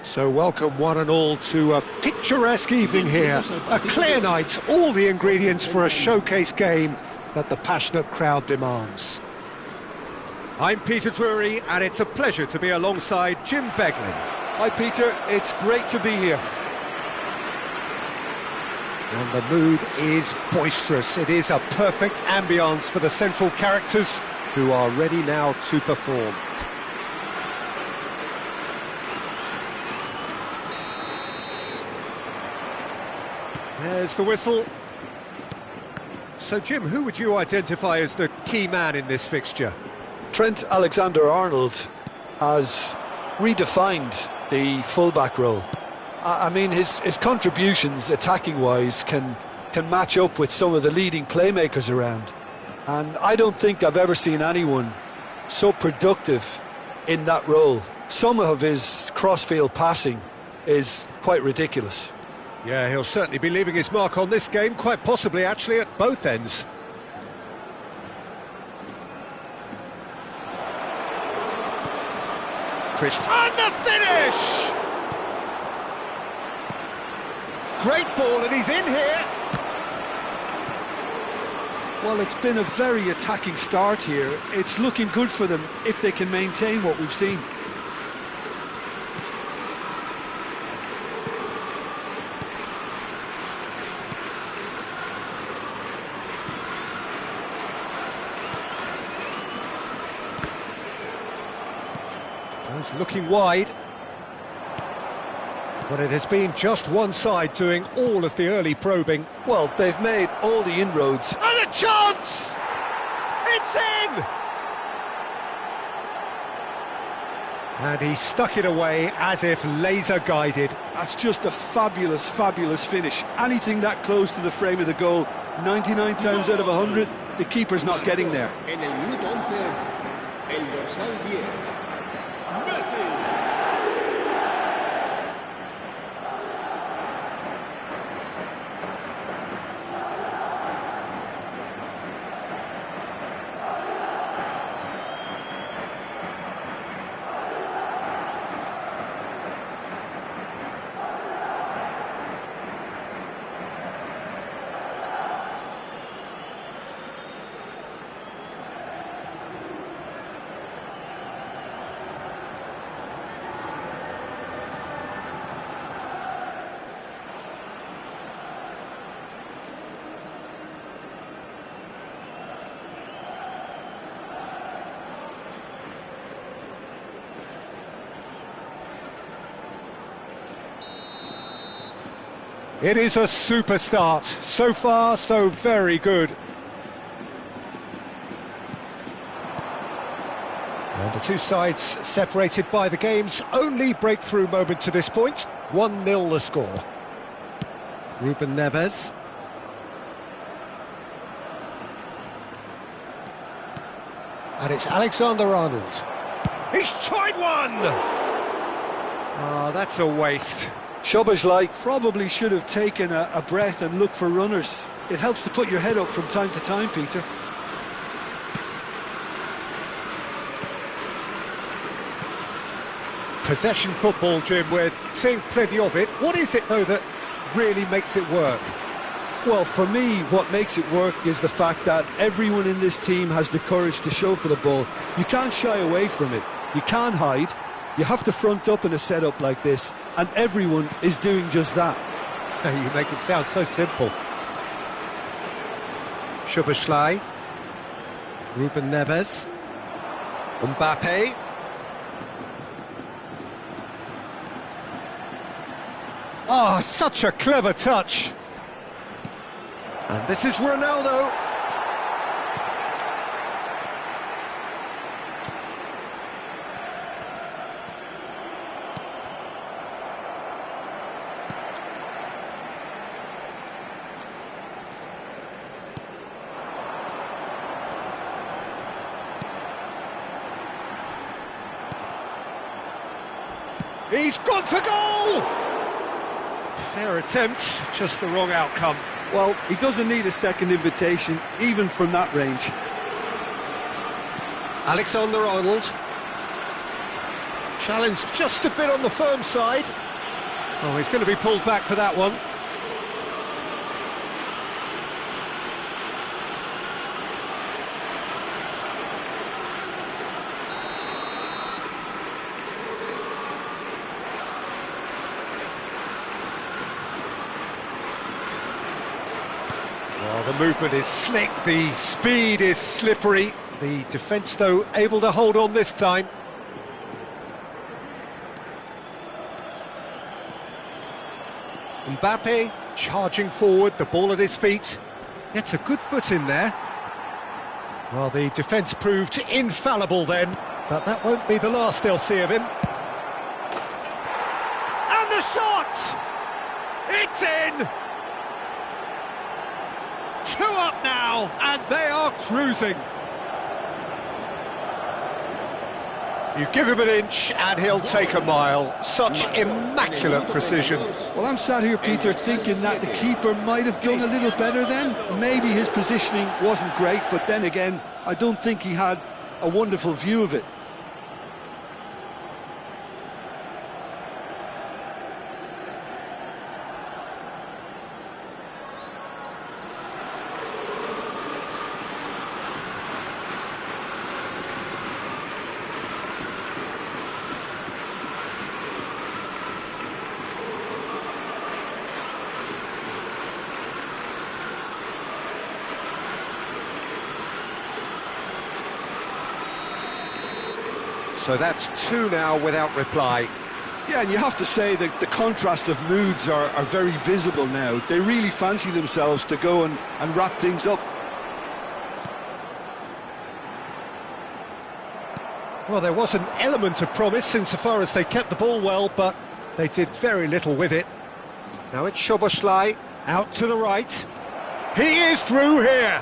So welcome one and all to a picturesque evening here. A clear night, all the ingredients for a showcase game that the passionate crowd demands. I'm Peter Drury, and it's a pleasure to be alongside Jim Beglin. Hi Peter, it's great to be here. And the mood is boisterous. It is a perfect ambience for the central characters who are ready now to perform. There's the whistle. So, Jim, who would you identify as the key man in this fixture? Trent Alexander-Arnold has redefined the fullback role. I mean, his contributions, attacking-wise, can match up with some of the leading playmakers around. And I don't think I've ever seen anyone so productive in that role. Some of his cross-field passing is quite ridiculous. Yeah, he'll certainly be leaving his mark on this game, quite possibly actually at both ends. Chris, and the finish! Great ball, and he's in here. Well, it's been a very attacking start here. It's looking good for them if they can maintain what we've seen. Looking wide, but it has been just one side doing all of the early probing. Well, they've made all the inroads. And a chance! It's in! And he stuck it away as if laser guided. That's just a fabulous, fabulous finish. Anything that close to the frame of the goal, 99 times out of 100, the keeper's not getting there. En el minuto 11, el dorsal 10. It is a super start. So far, so very good. And the two sides separated by the game's only breakthrough moment to this point. 1-0 the score. Ruben Neves. And it's Alexander-Arnold. He's tried one! Ah, that's a waste. Szoboszlai probably should have taken a breath and looked for runners. It helps to put your head up from time to time, Peter. Possession football, Jim, we're seeing plenty of it. What is it, though, that really makes it work? Well, for me, what makes it work is the fact that everyone in this team has the courage to show for the ball. You can't shy away from it. You can't hide. You have to front up in a setup like this, and everyone is doing just that. You make it sound so simple. Szoboszlai. Ruben Neves. Mbappe. Oh, such a clever touch. And this is Ronaldo. He's gone for goal! Fair attempt, just the wrong outcome. Well, he doesn't need a second invitation, even from that range. Alexander-Arnold. Challenge just a bit on the firm side. Oh, he's going to be pulled back for that one. Well, the movement is slick, the speed is slippery. The defence, though, able to hold on this time. Mbappe charging forward, the ball at his feet. Gets a good foot in there. Well, the defence proved infallible then, but that won't be the last they'll see of him. And the shot! It's in! 2 up now, and they are cruising. You give him an inch and he'll take a mile. Such immaculate precision. Well, I'm sat here, Peter, thinking that the keeper might have done a little better then. Maybe his positioning wasn't great, but then again, I don't think he had a wonderful view of it. So that's 2 now without reply. Yeah, and you have to say that the contrast of moods are very visible now. They really fancy themselves to go and wrap things up. Well, there was an element of promise insofar as they kept the ball well, but they did very little with it. Now it's Szoboszlai, out to the right. He is through here.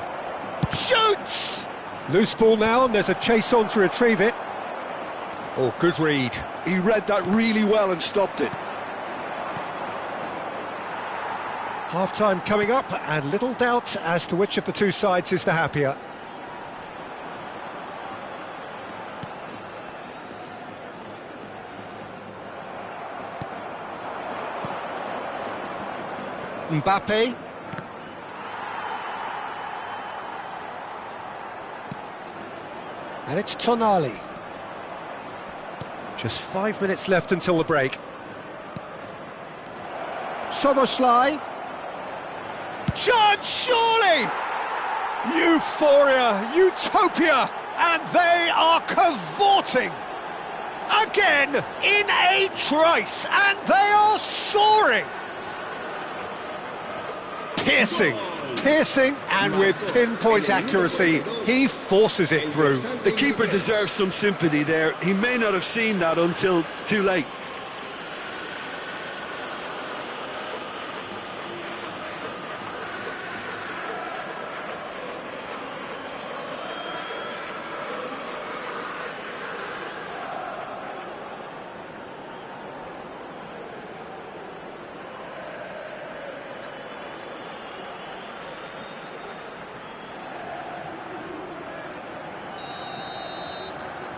Shoots! Loose ball now, and there's a chase on to retrieve it. Oh, good read. He read that really well and stopped it. Half-time coming up, and little doubt as to which of the two sides is the happier. Mbappe. And it's Tonali. Just 5 minutes left until the break. Szoboszlai. Chance, surely! Euphoria, utopia, and they are cavorting again in a trice, and they are soaring. Piercing, and with pinpoint accuracy, he forces it through. The keeper deserves some sympathy there. He may not have seen that until too late.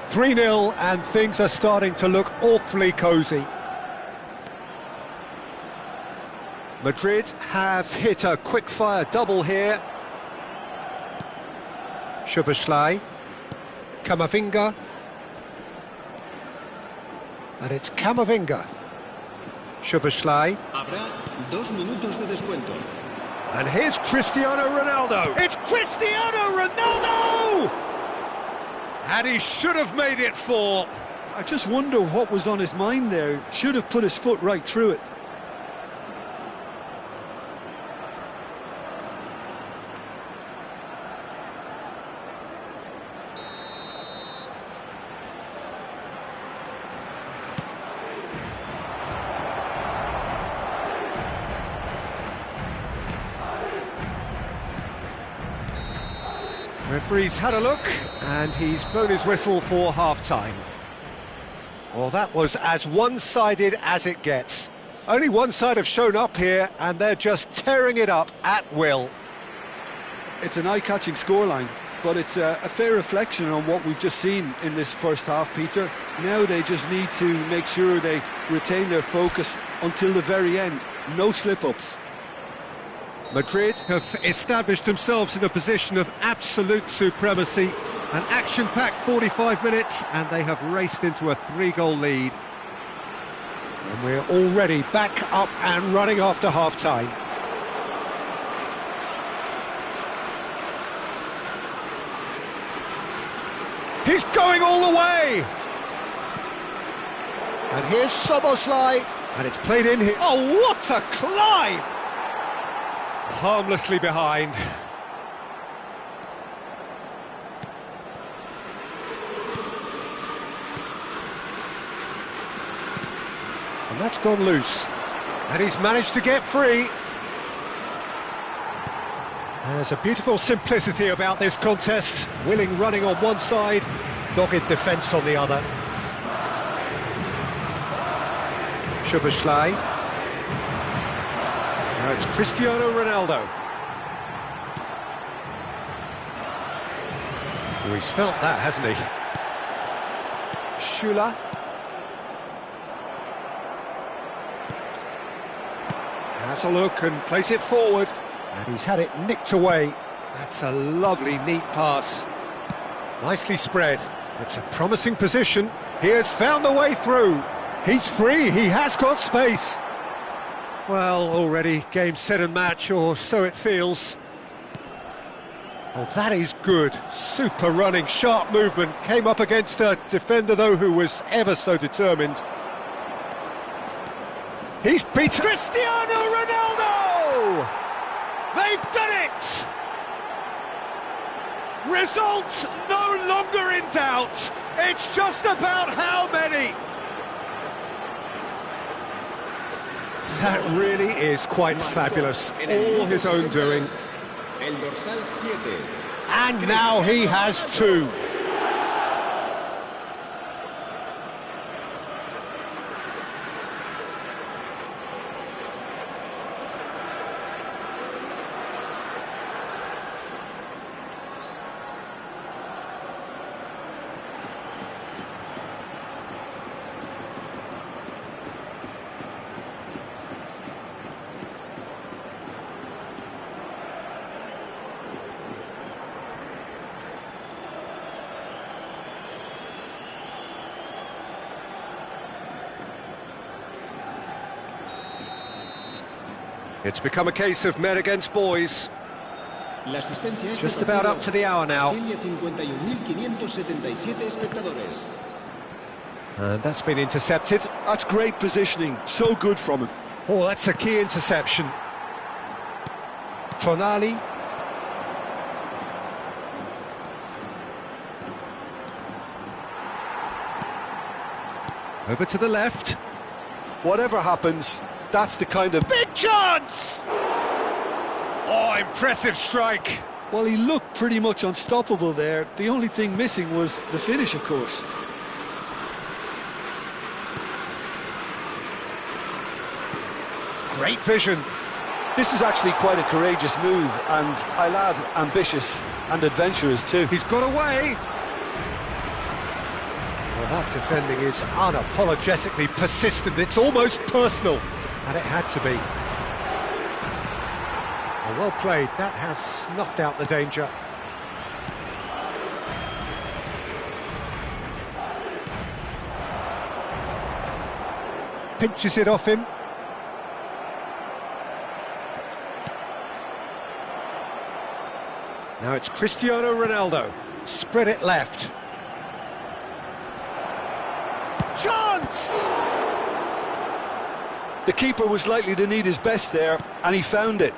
"3-0, and things are starting to look awfully cosy. Madrid have hit a quick-fire double here. Szoboszlai, Camavinga, and it's Camavinga. Szoboszlai. Habrá 2 minutos de descuento. And here's Cristiano Ronaldo. It's Cristiano Ronaldo! And he should have made it 4. I just wonder what was on his mind there. Should have put his foot right through it. Referee's had a look, and he's blown his whistle for half-time. Well, that was as one-sided as it gets. Only one side have shown up here, and they're just tearing it up at will. It's an eye-catching scoreline, but it's a fair reflection on what we've just seen in this first half, Peter. Now they just need to make sure they retain their focus until the very end. No slip-ups. Madrid have established themselves in a position of absolute supremacy. An action-packed 45 minutes, and they have raced into a 3-goal lead. And we're already back up and running after half-time. He's going all the way! And here's Soboslai, and it's played in here. Oh, what a climb! Harmlessly behind. And that's gone loose. And he's managed to get free. There's a beautiful simplicity about this contest. Willing running on one side, dogged defence on the other. Szoboszlai. Now it's Cristiano Ronaldo. Oh, he's felt that, hasn't he? Schüller. Has a look and plays it forward. And he's had it nicked away. That's a lovely, neat pass. Nicely spread. It's a promising position. He has found the way through. He's free, he has got space. Well, already game, set and match, or so it feels. Oh, that is good. Super running, sharp movement. Came up against a defender, though, who was ever so determined. He's beaten Cristiano Ronaldo! They've done it! Results no longer in doubt. It's just about how many. That really is quite fabulous. All his own doing. And now he has two. It's become a case of men against boys. Just about up to the hour now. And that's been intercepted. That's great positioning, so good from him. Oh, that's a key interception. Tonali. Over to the left. Whatever happens, that's the kind of... Big chance! Oh, impressive strike. Well, he looked pretty much unstoppable there. The only thing missing was the finish, of course. Great vision. This is actually quite a courageous move, and I'll add ambitious and adventurous too. He's got away. Well, that defending is unapologetically persistent. It's almost personal. And it had to be. Well played, that has snuffed out the danger. Pinches it off him. Now it's Cristiano Ronaldo. Spread it left. Chance! The keeper was likely to need his best there, and he found it.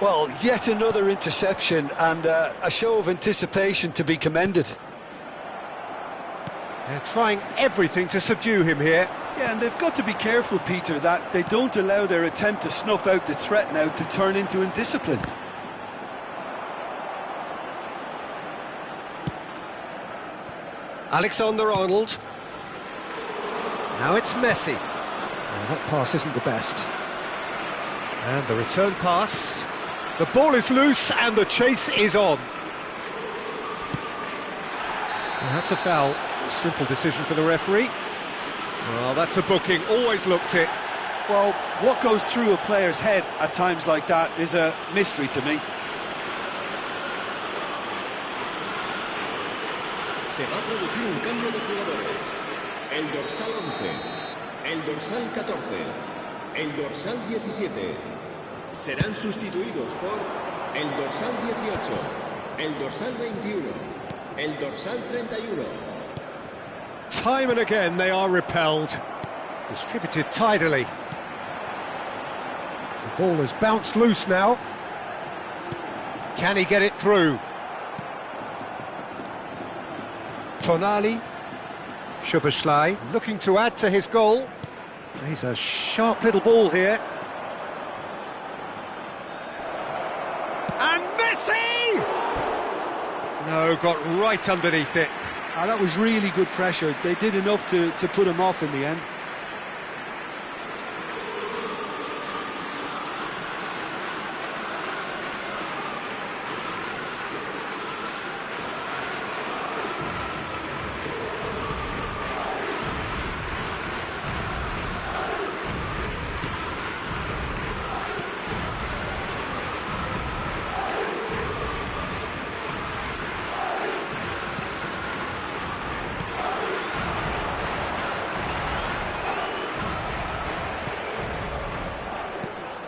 Well, yet another interception, and a show of anticipation to be commended. They're trying everything to subdue him here. Yeah, and they've got to be careful, Peter, that they don't allow their attempt to snuff out the threat now to turn into indiscipline. Alexander-Arnold. Now it's Messi. That pass isn't the best. And the return pass. The ball is loose and the chase is on. Well, that's a foul. A simple decision for the referee. Well, that's a booking. Always looked it. Well, what goes through a player's head at times like that is a mystery to me. Se va a producir un cambio de jugadores. El dorsal 11, el dorsal 14, el dorsal 17. Serán sustituidos por el dorsal 18, el dorsal 21, el dorsal 31. Time and again they are repelled. Distributed tidily. The ball has bounced loose now. Can he get it through? Tonali. Szoboszlai looking to add to his goal. Plays a sharp little ball here. And Messi! No, got right underneath it. That was really good pressure. They did enough to put him off in the end.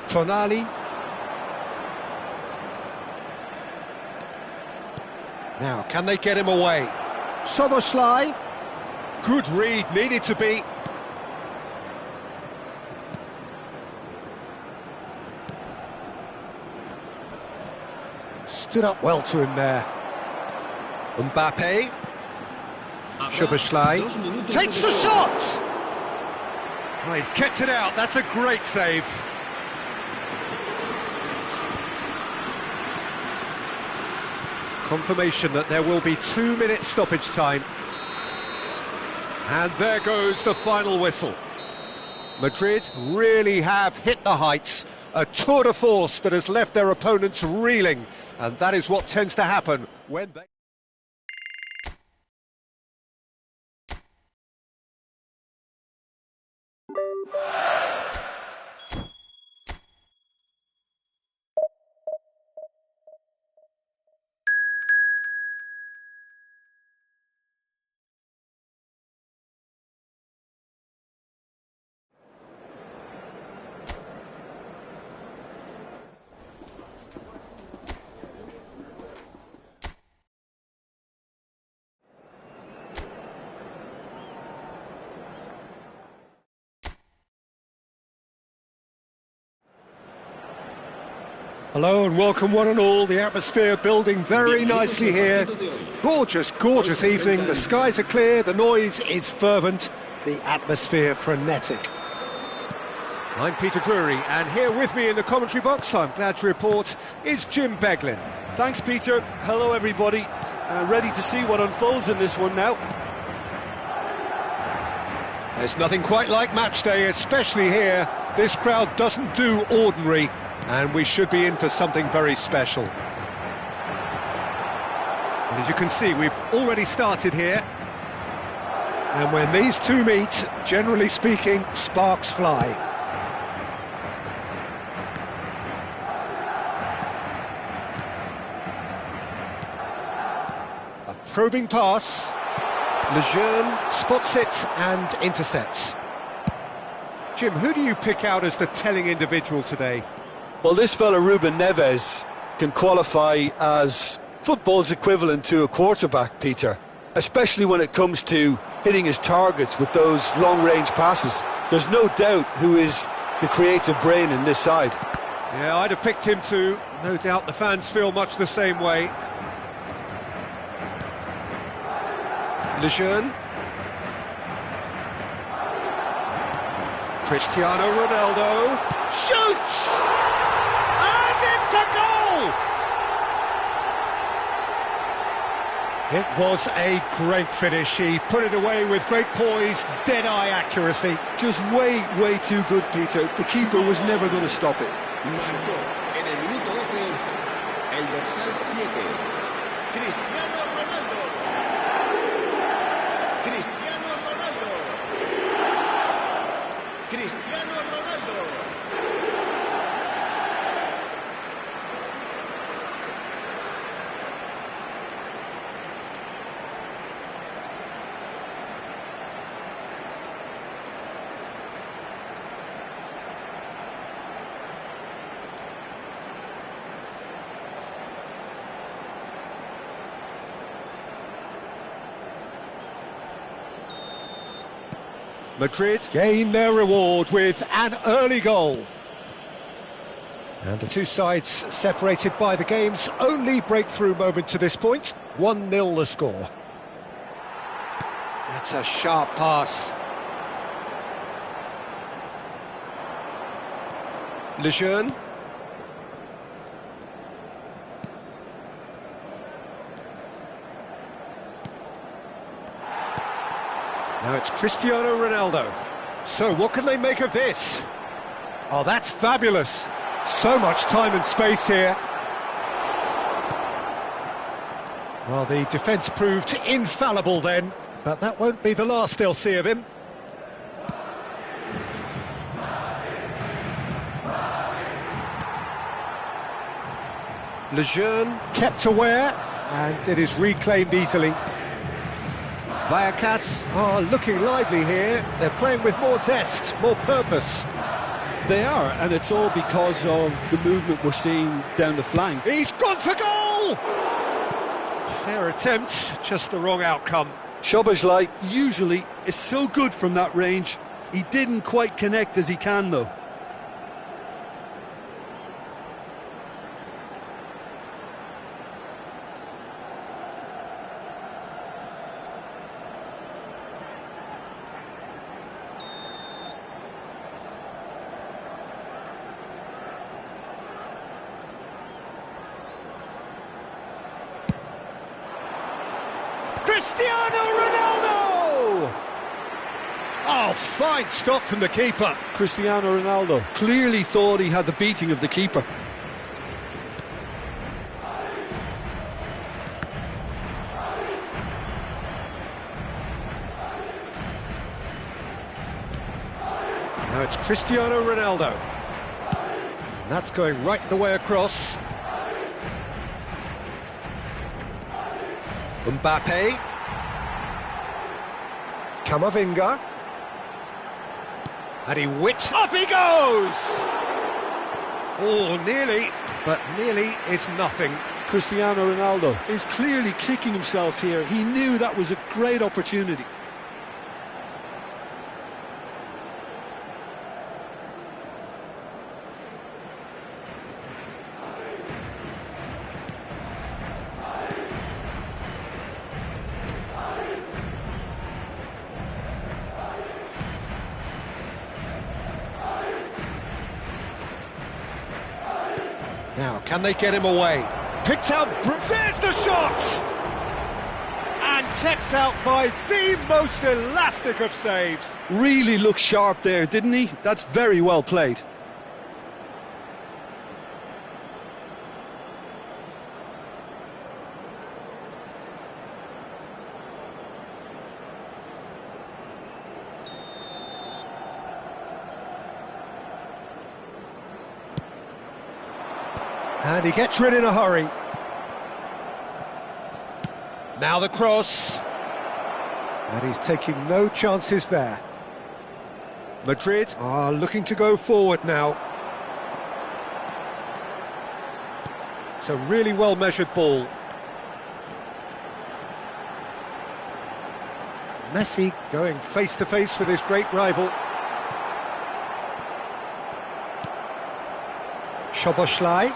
Tonali. Now, can they get him away? Szoboszlai. Good read, needed to be. Stood up well to him there. Mbappe. Szoboszlai takes the shot! Oh, he's kept it out, that's a great save. Confirmation that there will be 2 minutes stoppage time. And there goes the final whistle. Madrid really have hit the heights. A tour de force that has left their opponents reeling. And that is what tends to happen when they... Hello and welcome one and all, the atmosphere building very nicely here. Gorgeous, gorgeous evening, the skies are clear, the noise is fervent, the atmosphere frenetic. I'm Peter Drury, and here with me in the commentary box, I'm glad to report, is Jim Beglin. Thanks, Peter. Hello, everybody. Ready to see what unfolds in this one now. There's nothing quite like match day, especially here. This crowd doesn't do ordinary. And we should be in for something very special. And as you can see, we've already started here. And when these two meet, generally speaking, sparks fly. A probing pass. Lejeune spots it and intercepts. Jim, who do you pick out as the telling individual today? Well, this fella Ruben Neves can qualify as football's equivalent to a quarterback, Peter, especially when it comes to hitting his targets with those long-range passes. There's no doubt who is the creative brain in this side. Yeah, I'd have picked him too. No doubt the fans feel much the same way. Lejeune. Cristiano Ronaldo shoots! It's a goal! It was a great finish. He put it away with great poise, dead-eye accuracy. Just way too good, Peter. The keeper was never going to stop it. Marcó en el minuto 12 Madrid gain their reward with an early goal. And the two sides separated by the game's only breakthrough moment to this point. 1-0 the score. That's a sharp pass. Lejeune. Now it's Cristiano Ronaldo. So what can they make of this? Oh, that's fabulous. So much time and space here. Well, the defence proved infallible then, but that won't be the last they'll see of him. Lejeune kept aware, and it is reclaimed easily. Vallecas are looking lively here. They're playing with more zest, more purpose. They are, and it's all because of the movement we're seeing down the flank. He's gone for goal! Fair attempt, just the wrong outcome. Szoboszlai usually is so good from that range. He didn't quite connect as he can, though. Cristiano Ronaldo! Oh, fine stop from the keeper. Cristiano Ronaldo clearly thought he had the beating of the keeper. Now it's Cristiano Ronaldo. And that's going right the way across. Mbappe. Camavinga. And he whips. Up he goes! Oh, nearly, but nearly is nothing. Cristiano Ronaldo is clearly kicking himself here. He knew that was a great opportunity. Now, can they get him away? Picked out, there's the shot! And kept out by the most elastic of saves. Really looked sharp there, didn't he? That's very well played. And he gets rid in a hurry. Now the cross. And he's taking no chances there. Madrid are looking to go forward now. It's a really well-measured ball. Messi going face-to-face with his great rival. Szoboszlai.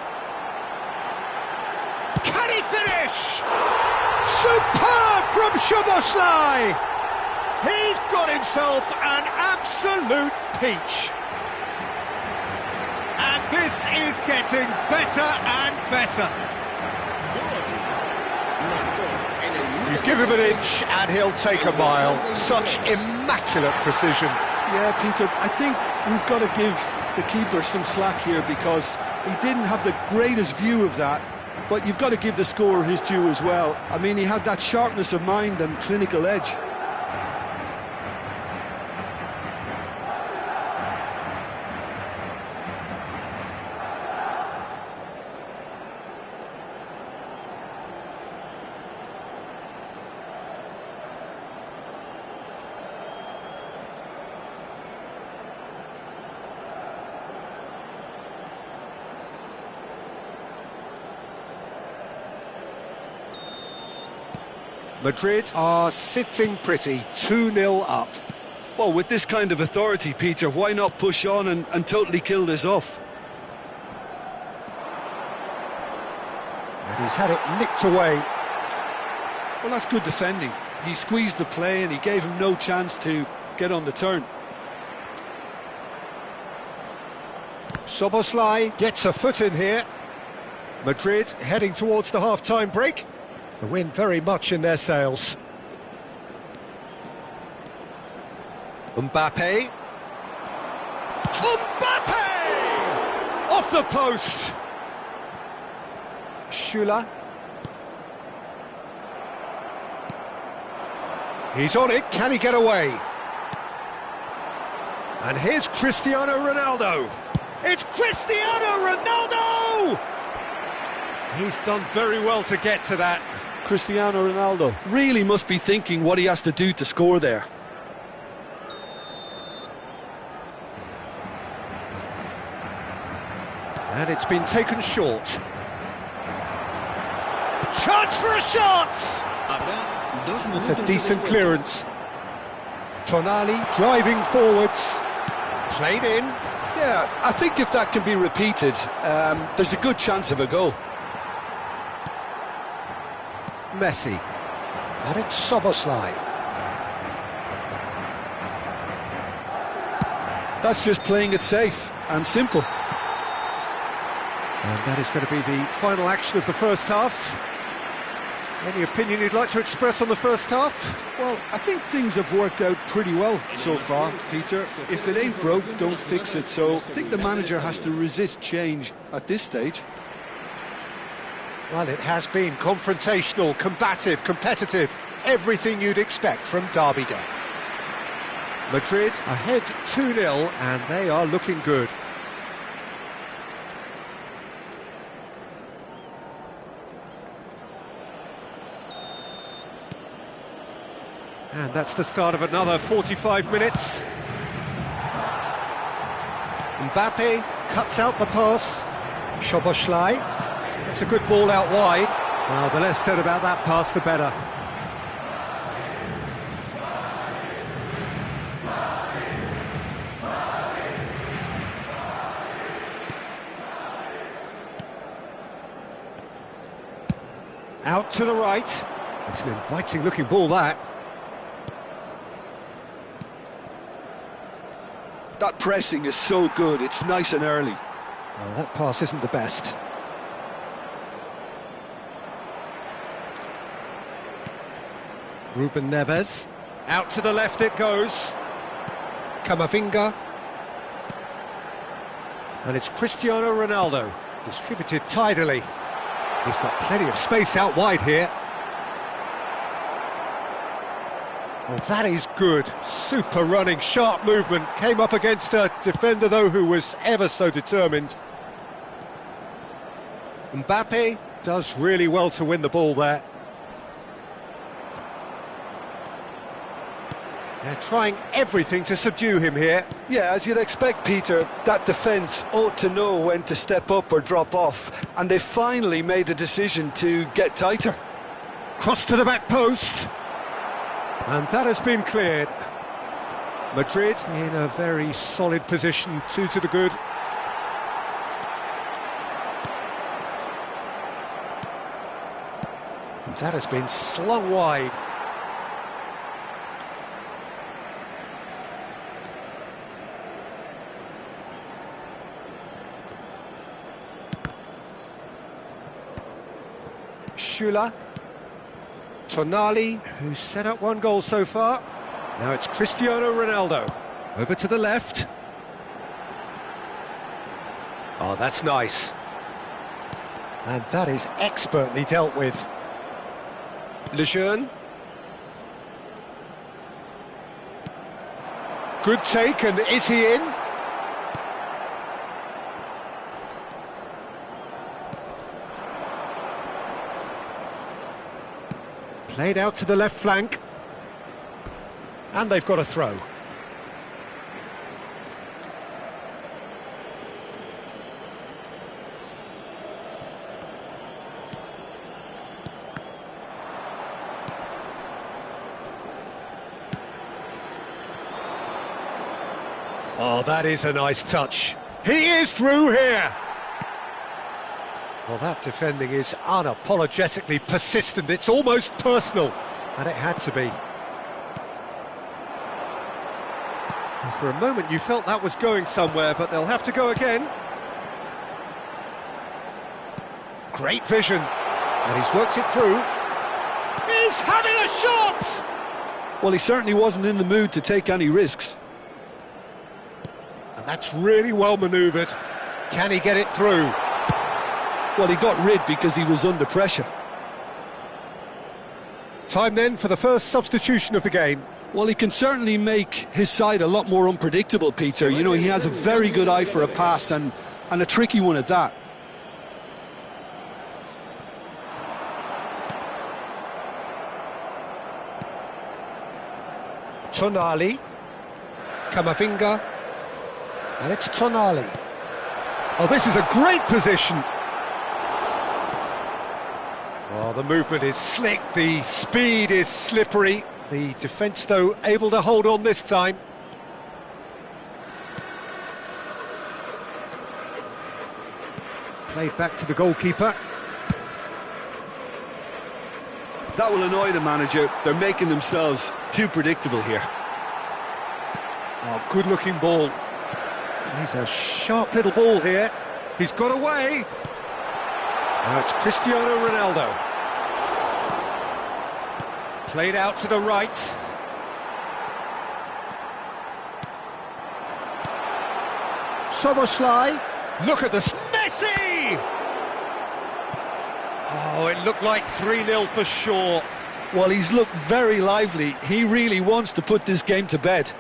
Can he finish? Superb from Szoboszlai! He's got himself an absolute peach. And this is getting better and better. You give him an inch and he'll take a mile. Such immaculate precision. Yeah, Peter, I think we've got to give the keeper some slack here because he didn't have the greatest view of that. But you've got to give the scorer his due as well. I mean, he had that sharpness of mind and clinical edge. Madrid are sitting pretty, 2-0 up. Well, with this kind of authority, Peter, why not push on and totally kill this off? And he's had it nicked away. Well, that's good defending. He squeezed the play and he gave him no chance to get on the turn. Szoboszlai gets a foot in here. Madrid heading towards the half-time break. The wind very much in their sails. Mbappe. Mbappe! Off the post! Schüller. He's on it, can he get away? And here's Cristiano Ronaldo. It's Cristiano Ronaldo! He's done very well to get to that. Cristiano Ronaldo really must be thinking what he has to do to score there. And it's been taken short. Chance for a shot! It's a decent clearance. Tonali driving forwards. Played in. Yeah, I think if that can be repeated, there's a good chance of a goal. Messi. And it's Szoboszlai. That's just playing it safe and simple. And that is going to be the final action of the first half. Any opinion you'd like to express on the first half? Well, I think things have worked out pretty well so far, Peter. If it ain't broke, don't fix it. So I think the manager has to resist change at this stage. Well, it has been confrontational, combative, competitive, everything you'd expect from Derby Day. Madrid ahead 2-0 and they are looking good. And that's the start of another 45 minutes. Mbappe cuts out the pass. Szoboszlai. That's a good ball out wide. Well, the less said about that pass, the better. Out to the right. It's an inviting-looking ball, that. That pressing is so good, it's nice and early. Well, that pass isn't the best. Ruben Neves. Out to the left it goes. Camavinga. And it's Cristiano Ronaldo. Distributed tidily. He's got plenty of space out wide here. Well, that is good. Super running, sharp movement. Came up against a defender, though, who was ever so determined. Mbappe does really well to win the ball there. They're trying everything to subdue him here. Yeah, as you'd expect, Peter, that defence ought to know when to step up or drop off, and they finally made a decision to get tighter. Cross to the back post. And that has been cleared. Madrid in a very solid position, 2 to the good. And that has been slung wide. Schüller. Tonali, who's set up 1 goal so far. Now it's Cristiano Ronaldo. Over to the left. Oh, that's nice. And that is expertly dealt with. Lejeune. Good take, and is he in? Played out to the left flank. And they've got a throw. Oh, that is a nice touch. He is through here. Well, that defending is unapologetically persistent. It's almost personal, and it had to be. Well, for a moment you felt that was going somewhere, but they'll have to go again. Great vision, and he's worked it through. He's having a shot! Well, he certainly wasn't in the mood to take any risks. And that's really well manoeuvred. Can he get it through? Well, he got rid because he was under pressure. Time then for the first substitution of the game. Well, he can certainly make his side a lot more unpredictable, Peter. You know, he has a very good eye for a pass, and a tricky one at that. Tonali, Camavinga, and it's Tonali. Oh, this is a great position. Oh, the movement is slick, the speed is slippery. The defence, though, able to hold on this time. Played back to the goalkeeper. That will annoy the manager. They're making themselves too predictable here. Oh, good-looking ball. He's a sharp little ball here. He's got away. Now it's Cristiano Ronaldo. Played out to the right. Soboslai. Look at this. Messi! Oh, it looked like 3-0 for sure. Well, he's looked very lively. He really wants to put this game to bed.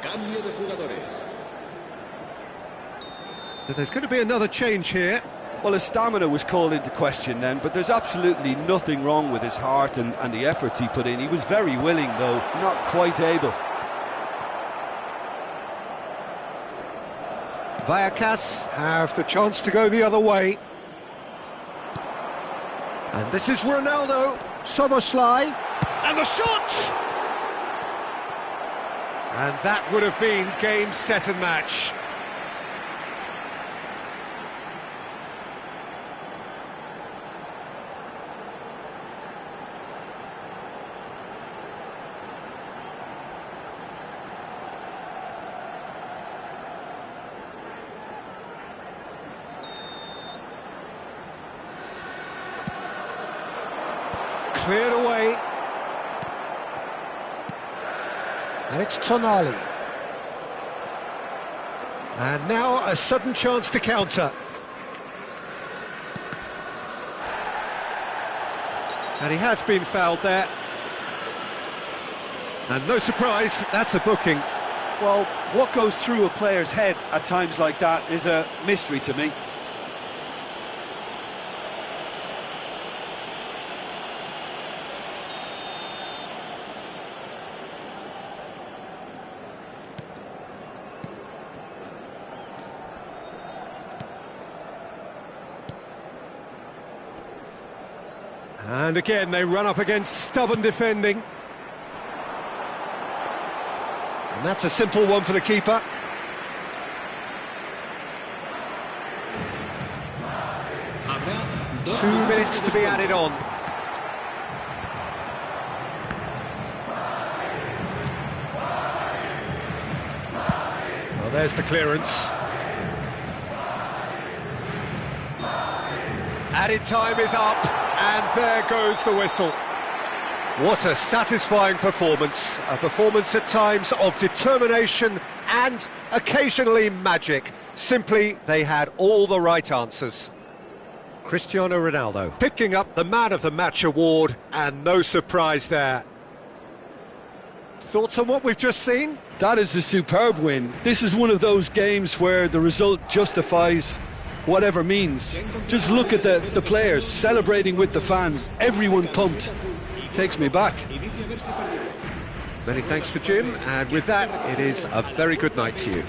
Cambio de jugadores. So there's going to be another change here. Well, his stamina was called into question then, but there's absolutely nothing wrong with his heart and the efforts he put in. He was very willing, though, not quite able. Vallecas have the chance to go the other way. And this is Ronaldo. Soboslai. And the shot! And that would have been game, set and match. Cleared away. And it's Tonali. And now a sudden chance to counter. And he has been fouled there. And no surprise, that's a booking. Well, what goes through a player's head at times like that is a mystery to me. And again, they run up against stubborn defending. And that's a simple one for the keeper. Habrá 2 minutes to be added on. Well, there's the clearance. Added time is up, and there goes the whistle. What a satisfying performance. A performance at times of determination and occasionally magic. Simply, they had all the right answers. Cristiano Ronaldo picking up the Man of the Match award, and no surprise there. Thoughts on what we've just seen? That is a superb win. This is one of those games where the result justifies whatever means. Just look at the players celebrating with the fans. Everyone pumped. Takes me back. Many thanks to Jim, and with that, it is a very good night to you.